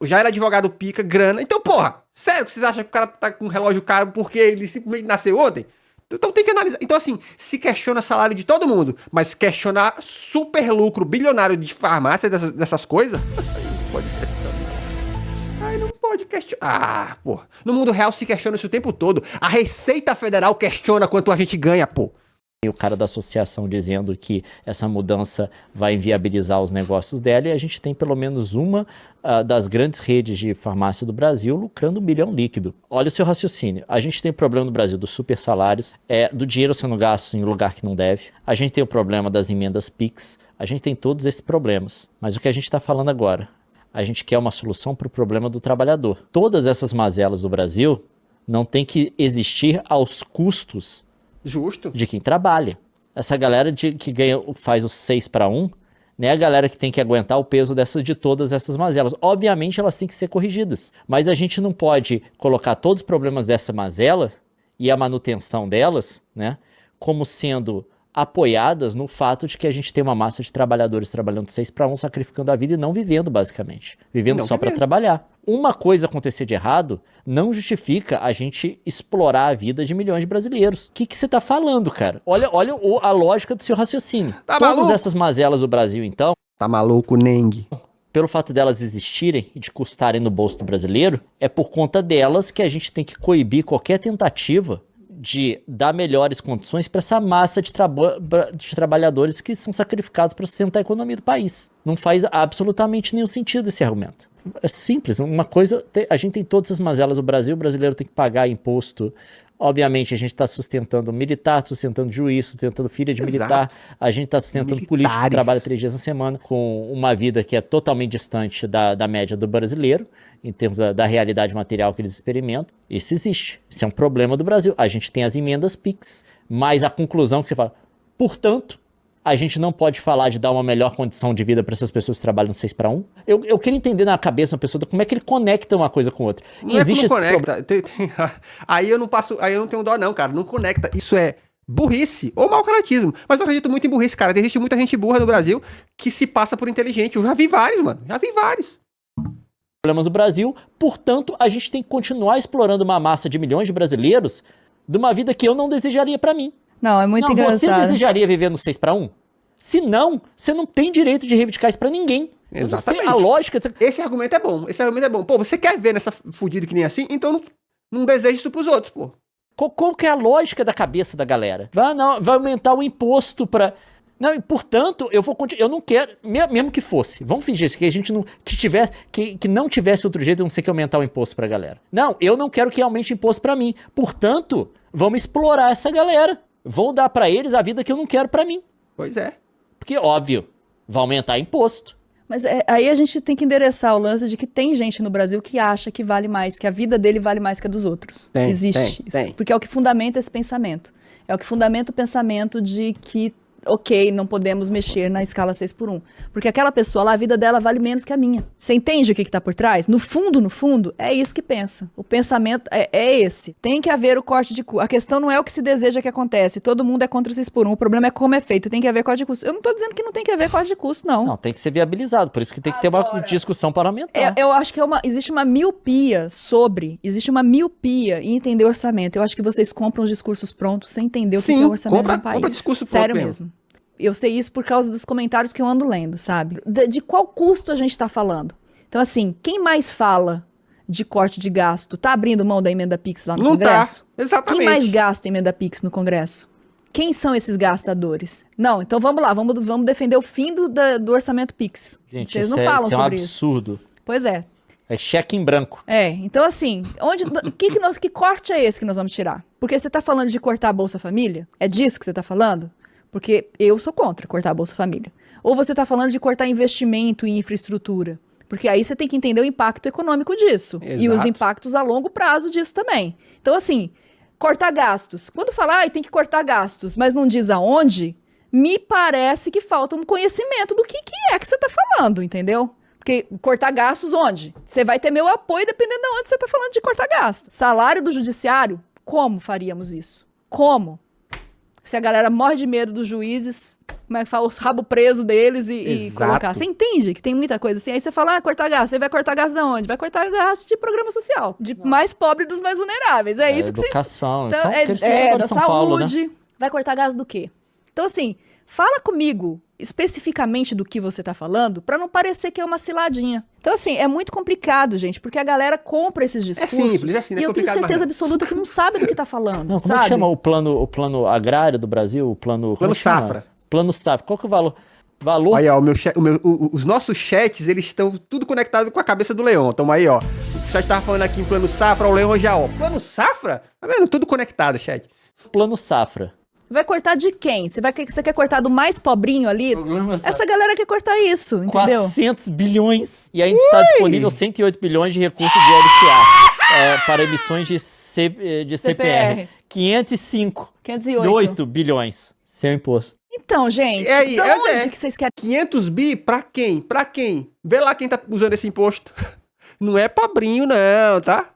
Já era advogado pica, grana. Então, porra, sério que vocês acham que o cara tá com um relógio caro porque ele simplesmente nasceu ontem? Então tem que analisar. Então, assim, se questiona salário de todo mundo, mas questionar super lucro bilionário de farmácia, dessas coisas, não pode questionar. Ai, não pode questionar. Ah, pô. No mundo real se questiona isso o tempo todo. A Receita Federal questiona quanto a gente ganha, pô. E o cara da associação dizendo que essa mudança vai inviabilizar os negócios dela, e a gente tem pelo menos uma das grandes redes de farmácia do Brasil lucrando 1 bilhão líquido. Olha o seu raciocínio. A gente tem o problema no Brasil dos super salários, do dinheiro sendo gasto em lugar que não deve. A gente tem o problema das emendas PIX. A gente tem todos esses problemas. Mas o que a gente está falando agora? A gente quer uma solução para o problema do trabalhador. Todas essas mazelas do Brasil não tem que existir aos custos justo de quem trabalha. Essa galera que faz o 6x1, né, a galera que tem que aguentar o peso de todas essas mazelas. Obviamente elas têm que ser corrigidas, mas a gente não pode colocar todos os problemas dessa mazela e a manutenção delas, né, como sendo apoiadas no fato de que a gente tem uma massa de trabalhadores trabalhando 6x1, sacrificando a vida e não vivendo, basicamente. Vivendo só para trabalhar. Uma coisa acontecer de errado não justifica a gente explorar a vida de milhões de brasileiros. O que você tá falando, cara? Olha a lógica do seu raciocínio. Tá Todas maluco? essas mazelas do Brasil, então... Tá maluco, Neng? Pelo fato delas existirem e de custarem no bolso do brasileiro, é por conta delas que a gente tem que coibir qualquer tentativa de dar melhores condições para essa massa de trabalhadores que são sacrificados para sustentar a economia do país. Não faz absolutamente nenhum sentido esse argumento. É simples, uma coisa, a gente tem todas as mazelas do Brasil, o brasileiro tem que pagar imposto. Obviamente a gente está sustentando militar, sustentando juiz, sustentando filha de militar, a gente está sustentando político que trabalha 3 dias na semana, com uma vida que é totalmente distante da média do brasileiro, em termos da realidade material que eles experimentam. Isso existe, isso é um problema do Brasil. A gente tem as emendas PIX, mas a conclusão que você fala, portanto, a gente não pode falar de dar uma melhor condição de vida para essas pessoas que trabalham no 6x1? Eu queria entender na cabeça de uma pessoa como é que ele conecta uma coisa com outra. Não é que não conecta. Aí eu não tenho dó não, cara. Não conecta. Isso é burrice ou mau caratismo. Mas eu acredito muito em burrice, cara. Existe muita gente burra no Brasil que se passa por inteligente. Eu já vi vários, mano. Já vi vários. Problemas do Brasil, portanto, a gente tem que continuar explorando uma massa de milhões de brasileiros de uma vida que eu não desejaria pra mim. Não, é muito Não, engraçado. você desejaria viver no 6x1? Se não, você não tem direito de reivindicar isso pra ninguém. Eu não sei Exatamente. a lógica... Esse argumento é bom. Esse argumento é bom. Pô, você quer ver nessa fudida que nem assim? Então não deseja isso pros outros, pô. Qual que é a lógica da cabeça da galera? Vai aumentar o imposto pra... Não, e portanto, eu não quero, mesmo que fosse, vamos fingir isso, que a gente não, que não tivesse outro jeito, a não ser que aumentar o imposto pra galera. Não, eu não quero que aumente imposto pra mim. Portanto, vamos explorar essa galera. Vou dar pra eles a vida que eu não quero pra mim. Pois é. Porque, óbvio, vai aumentar imposto. Mas aí a gente tem que endereçar o lance de que tem gente no Brasil que acha que vale mais, que a vida dele vale mais que a dos outros. Existe isso. Tem. Porque é o que fundamenta esse pensamento. É o que fundamenta o pensamento de que, ok, não podemos mexer na escala 6x1. Porque aquela pessoa lá, a vida dela vale menos que a minha. Você entende o que tá por trás? No fundo, é isso que pensa. O pensamento é esse. Tem que haver o corte de custo. A questão não é o que se deseja que acontece. Todo mundo é contra o 6x1. O problema é como é feito. Tem que haver corte de custo. Eu não tô dizendo que não tem que haver corte de custo, não. Não, tem que ser viabilizado. Por isso que tem que ter uma discussão parlamentar. Eu acho que existe uma miopia em entender orçamento. Eu acho que vocês compram os discursos prontos sem entender o que é o orçamento do país. Compra discurso Sério pronto mesmo. Eu sei isso por causa dos comentários que eu ando lendo, sabe? De qual custo a gente tá falando? Então, assim, quem mais fala de corte de gasto tá abrindo mão da emenda Pix lá no Congresso? Tá, exatamente. Quem mais gasta emenda Pix no Congresso? Quem são esses gastadores? Não, então vamos lá, vamos defender o fim do orçamento Pix. Gente, Vocês não isso falam é um sobre isso. absurdo. Pois é. É cheque em branco. Então assim, que corte é esse que nós vamos tirar? Porque você tá falando de cortar a Bolsa Família? É disso que você tá falando? Porque eu sou contra cortar a Bolsa Família. Ou você tá falando de cortar investimento em infraestrutura? Porque aí você tem que entender o impacto econômico disso. Exato. E os impactos a longo prazo disso também. Então assim, cortar gastos. Quando falar, tem que cortar gastos, mas não diz aonde, me parece que falta um conhecimento do que é que você tá falando, entendeu? Porque cortar gastos onde? Você vai ter meu apoio dependendo de onde você tá falando de cortar gastos. Salário do judiciário? Como faríamos isso? Como? Se a galera morre de medo dos juízes, como é que fala, os rabos presos deles e colocar. Você entende que tem muita coisa assim? Aí você fala, cortar gasto. Você vai cortar gasto de onde? Vai cortar gasto de programa social. De mais pobre dos mais vulneráveis. É isso que vocês... Educação. Então, da São Paulo, né? saúde. Vai cortar gasto do quê? Então, assim, fala comigo especificamente do que você tá falando, pra não parecer que é uma ciladinha. Então, assim, é muito complicado, gente, porque a galera compra esses discursos. É simples, assim, não é e eu tenho complicado certeza mais absoluta que não sabe do que tá falando, Não, como sabe? é que chama o plano agrário do Brasil? O plano Safra. Plano Safra. Qual que é o valor? Olha, os nossos chats, eles estão tudo conectados com a cabeça do Leon. Então aí, ó. O chat tava falando aqui em plano Safra, o Leon já, ó. Plano Safra? Tá vendo? Tudo conectado, chat. Plano Safra. Vai cortar de quem? Você quer cortar do mais pobrinho ali? Essa galera quer cortar isso, entendeu? 400 bilhões. E ainda está disponível 108 bilhões de recursos de LCA para emissões de CPR. 508 bilhões. Sem imposto. Então, gente, aí, de onde que vocês querem? 500 bi pra quem? Pra quem? Vê lá quem tá usando esse imposto. Não é pobrinho não, tá?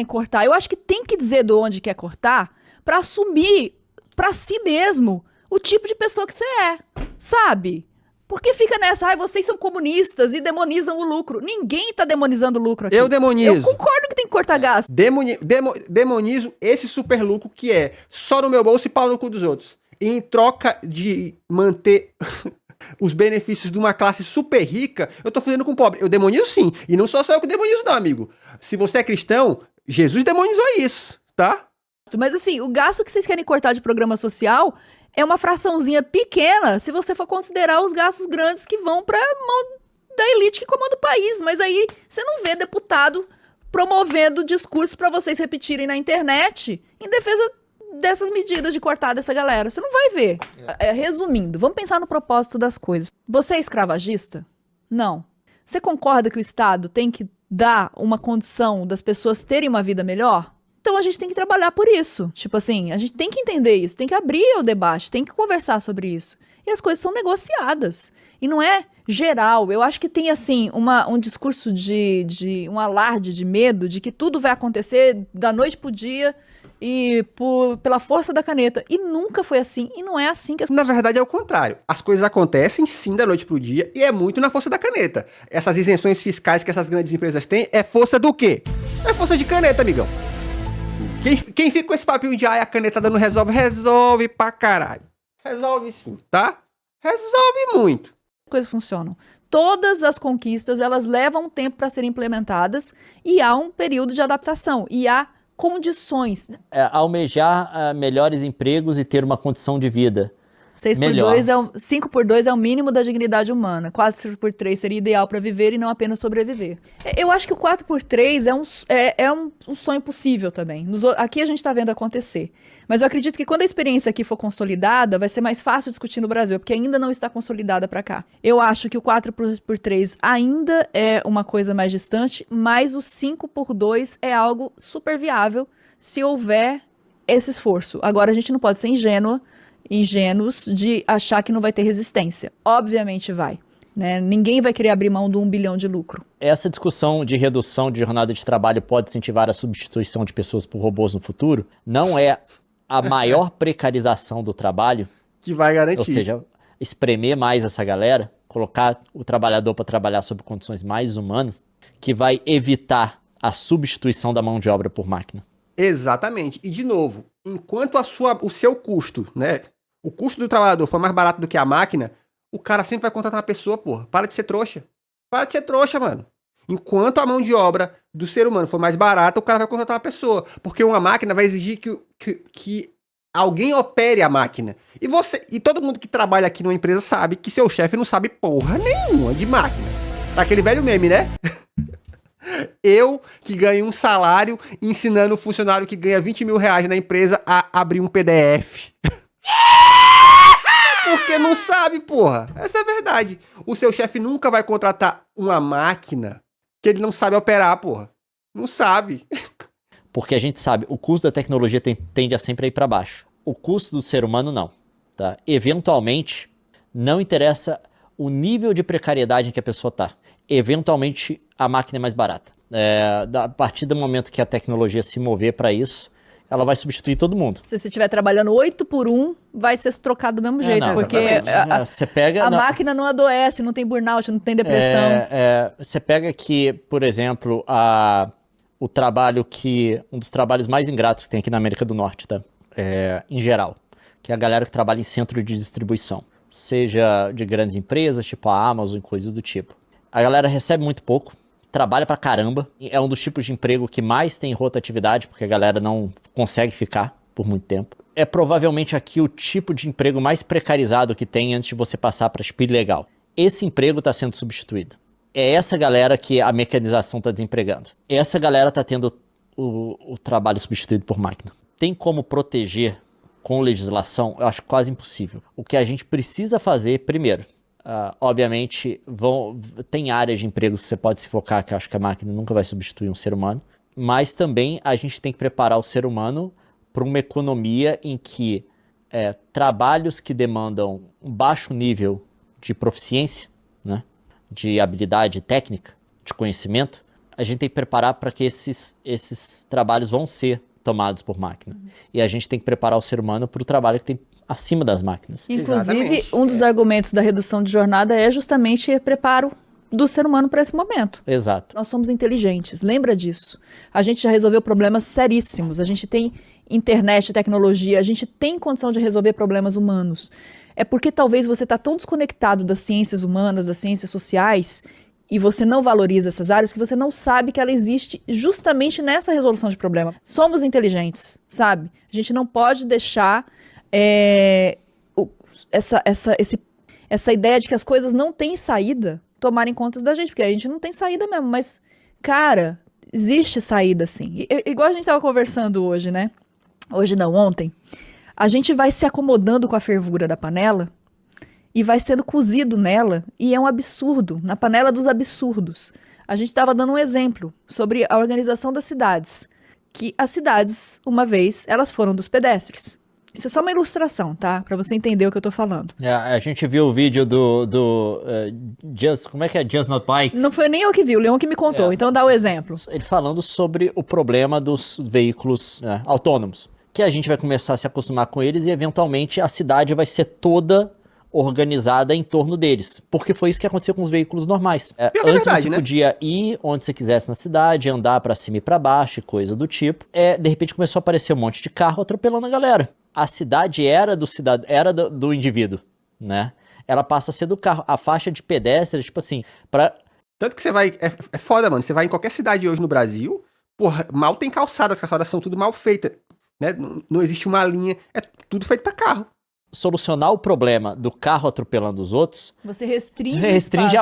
Cortar. Eu acho que tem que dizer de onde quer cortar pra assumir pra si mesmo o tipo de pessoa que você é, sabe? Porque fica nessa, vocês são comunistas e demonizam o lucro. Ninguém tá demonizando o lucro aqui. Eu demonizo. Eu concordo que tem que cortar gasto. Demonizo esse super lucro que é só no meu bolso e pau no cu dos outros. E em troca de manter os benefícios de uma classe super rica, eu tô fazendo com o pobre. Eu demonizo sim. E não sou só eu que demonizo não, amigo. Se você é cristão, Jesus demonizou isso, tá? Mas assim, o gasto que vocês querem cortar de programa social é uma fraçãozinha pequena se você for considerar os gastos grandes que vão pra mão da elite que comanda o país. Mas aí você não vê deputado promovendo discurso pra vocês repetirem na internet em defesa dessas medidas de cortar dessa galera. Você não vai ver. Resumindo, vamos pensar no propósito das coisas. Você é escravagista? Não. Você concorda que o Estado tem que dar uma condição das pessoas terem uma vida melhor? Então a gente tem que trabalhar por isso. Tipo assim, a gente tem que entender isso, tem que abrir o debate, tem que conversar sobre isso. e as coisas são negociadas. E não é geral. Eu acho que tem, assim, um discurso de um alarde de medo de que tudo vai acontecer da noite pro dia e pela força da caneta. E nunca foi assim. E não é assim que as Na verdade é o contrário. As coisas acontecem sim da noite pro dia e é muito na força da caneta. Essas isenções fiscais que essas grandes empresas têm é força do quê? É força de caneta, amigão. Quem fica com esse papinho de a caneta não resolve, resolve pra caralho. Resolve sim, tá? Resolve muito. coisas funcionam. Todas as conquistas, elas levam um tempo para serem implementadas e há um período de adaptação e há condições. Almejar melhores empregos e ter uma condição de vida 5 por 2 é o mínimo da dignidade humana. 4 por 3 seria ideal para viver e não apenas sobreviver. Eu acho que o 4 por 3 é um sonho possível também. Aqui a gente está vendo acontecer. Mas eu acredito que quando a experiência aqui for consolidada, vai ser mais fácil discutir no Brasil, porque ainda não está consolidada para cá. Eu acho que o 4 por 3 ainda é uma coisa mais distante, mas o 5 por 2 é algo super viável se houver esse esforço. Agora, a gente não pode ser ingênuos de achar que não vai ter resistência. Obviamente vai, né? Ninguém vai querer abrir mão de 1 bilhão de lucro. Essa discussão de redução de jornada de trabalho pode incentivar a substituição de pessoas por robôs no futuro? Não é a maior precarização do trabalho, Que vai garantir. ou seja, espremer mais essa galera, colocar o trabalhador para trabalhar sob condições mais humanas, que vai evitar a substituição da mão de obra por máquina. Exatamente. E, de novo, enquanto o seu custo, né? O custo do trabalhador for mais barato do que a máquina, o cara sempre vai contratar uma pessoa, porra. Para de ser trouxa. Para de ser trouxa, mano. Enquanto a mão de obra do ser humano for mais barata, o cara vai contratar uma pessoa. Porque uma máquina vai exigir que alguém opere a máquina. E todo mundo que trabalha aqui numa empresa sabe que seu chefe não sabe porra nenhuma de máquina. Tá aquele velho meme, né? Eu, que ganho um salário, ensinando o funcionário que ganha 20 mil reais na empresa a abrir um PDF. Porque não sabe, porra. Essa é a verdade. O seu chefe nunca vai contratar uma máquina que ele não sabe operar, porra. Não sabe. Porque a gente sabe, o custo da tecnologia tende a sempre ir para baixo. O custo do ser humano não. Tá? Eventualmente, não interessa o nível de precariedade em que a pessoa está. Eventualmente, a máquina é mais barata. A partir do momento que a tecnologia se mover para isso, ela vai substituir todo mundo. Se você estiver trabalhando 8 por 1, vai ser trocado do mesmo jeito, não, porque você pega, a máquina não adoece, não tem burnout, não tem depressão. Você pega que, por exemplo, o trabalho um dos trabalhos mais ingratos que tem aqui na América do Norte, tá? Em geral, que é a galera que trabalha em centro de distribuição, seja de grandes empresas, tipo a Amazon e coisas do tipo. A galera recebe muito pouco, trabalha pra caramba, é um dos tipos de emprego que mais tem rotatividade, porque a galera não consegue ficar por muito tempo. É provavelmente aqui o tipo de emprego mais precarizado que tem antes de você passar para tipo ilegal. Esse emprego está sendo substituído. É essa galera que a mecanização está desempregando. Essa galera está tendo o trabalho substituído por máquina. Tem como proteger com legislação? Eu acho quase impossível. O que a gente precisa fazer, primeiro, obviamente, tem áreas de emprego que você pode se focar, que eu acho que a máquina nunca vai substituir um ser humano, mas também a gente tem que preparar o ser humano para uma economia em que trabalhos que demandam um baixo nível de proficiência, né, de habilidade técnica, de conhecimento, a gente tem que preparar para que esses trabalhos vão ser tomados por máquina. E a gente tem que preparar o ser humano para o trabalho que tem acima das máquinas. Inclusive, Exatamente. um dos argumentos da redução de jornada é justamente o preparo do ser humano para esse momento. Exato. Nós somos inteligentes, lembra disso. A gente já resolveu problemas seríssimos, a gente tem internet, tecnologia, a gente tem condição de resolver problemas humanos. É porque talvez você está tão desconectado das ciências humanas, das ciências sociais, e você não valoriza essas áreas, que você não sabe que ela existe justamente nessa resolução de problema. Somos inteligentes, sabe? A gente não pode deixar essa ideia de que as coisas não têm saída tomarem conta da gente, porque a gente não tem saída mesmo, mas, cara, existe saída sim. Igual a gente estava conversando hoje, né? Hoje não, ontem. A gente vai se acomodando com a fervura da panela e vai sendo cozido nela, e é um absurdo, na panela dos absurdos. A gente estava dando um exemplo sobre a organização das cidades, que as cidades, uma vez, elas foram dos pedestres. Isso é só uma ilustração, tá? Pra você entender o que eu tô falando. A gente viu o vídeo como é que é? Just Not Bikes. Não foi nem eu que vi, o Leon que me contou. Então dá o exemplo. Ele falando sobre o problema dos veículos autônomos. Que a gente vai começar a se acostumar com eles e eventualmente a cidade vai ser toda organizada em torno deles. Porque foi isso que aconteceu com os veículos normais. Antes você podia ir onde você quisesse na cidade, andar pra cima e pra baixo, coisa do tipo. De repente começou a aparecer um monte de carro atropelando a galera. A cidade era do indivíduo, né? Ela passa a ser do carro. A faixa de pedestre, tipo assim, Tanto que você vai... É foda, mano. Você vai em qualquer cidade hoje no Brasil, porra, mal tem calçadas, as calçadas são tudo mal feitas, né? Não existe uma linha, é tudo feito pra carro. Solucionar o problema do carro atropelando os outros... Você restringe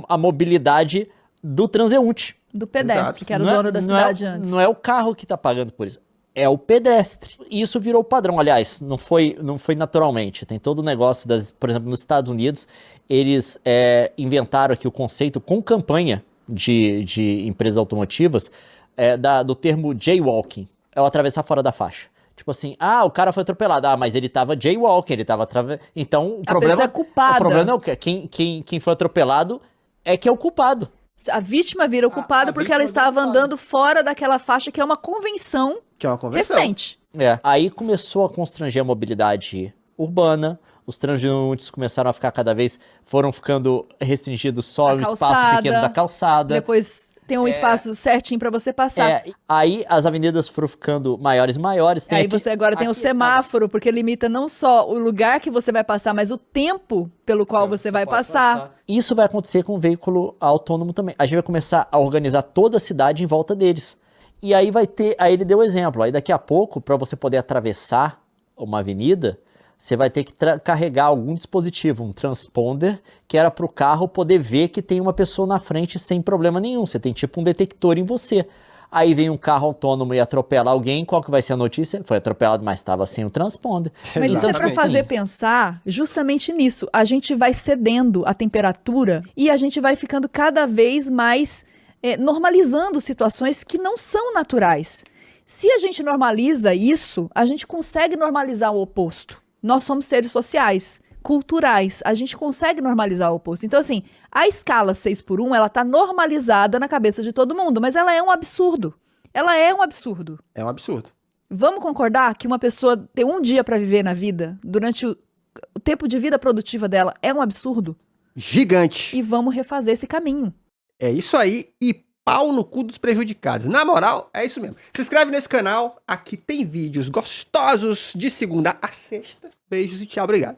a mobilidade do transeunte. Do pedestre, Exato. que era o dono da cidade antes. Não é o carro que tá pagando por isso. É o pedestre. E isso virou padrão. Aliás, não foi naturalmente. Tem todo o negócio por exemplo, nos Estados Unidos, eles inventaram aqui o conceito com campanha de empresas automotivas do termo jaywalking. É o atravessar fora da faixa. Tipo assim, o cara foi atropelado. mas ele tava jaywalking, ele tava Então, o problema... pessoa é culpada. O problema não é quem foi atropelado é que é o culpado. A vítima vira o culpado porque ela estava andando fora daquela faixa que é uma convenção, recente. Aí começou a constranger a mobilidade urbana, os transeuntes começaram a ficar foram ficando restringidos só o espaço pequeno da calçada. Depois tem um espaço certinho pra você passar. Aí as avenidas foram ficando maiores e maiores. Aí você agora tem o semáforo, porque limita não só o lugar que você vai passar, mas o tempo pelo qual você vai passar. Isso vai acontecer com o veículo autônomo também. A gente vai começar a organizar toda a cidade em volta deles. E aí aí ele deu o exemplo. Aí daqui a pouco, para você poder atravessar uma avenida, você vai ter que carregar algum dispositivo, um transponder, que era para o carro poder ver que tem uma pessoa na frente sem problema nenhum. Você tem tipo um detector em você. Aí vem um carro autônomo e atropela alguém, qual que vai ser a notícia? Foi atropelado, mas estava sem o transponder. Mas isso é para fazer pensar justamente nisso. A gente vai cedendo a temperatura e a gente vai ficando cada vez mais normalizando situações que não são naturais. Se a gente normaliza isso, a gente consegue normalizar o oposto. Nós somos seres sociais, culturais, a gente consegue normalizar o oposto. Então, assim, a escala 6x1, ela tá normalizada na cabeça de todo mundo, mas ela é um absurdo. Ela é um absurdo. É um absurdo. Vamos concordar que uma pessoa ter um dia pra viver na vida, durante o tempo de vida produtiva dela, é um absurdo? Gigante. E vamos refazer esse caminho. É isso aí, e pau no cu dos prejudicados. Na moral, é isso mesmo. Se inscreve nesse canal, aqui tem vídeos gostosos de segunda a sexta. Beijos e tchau, obrigado.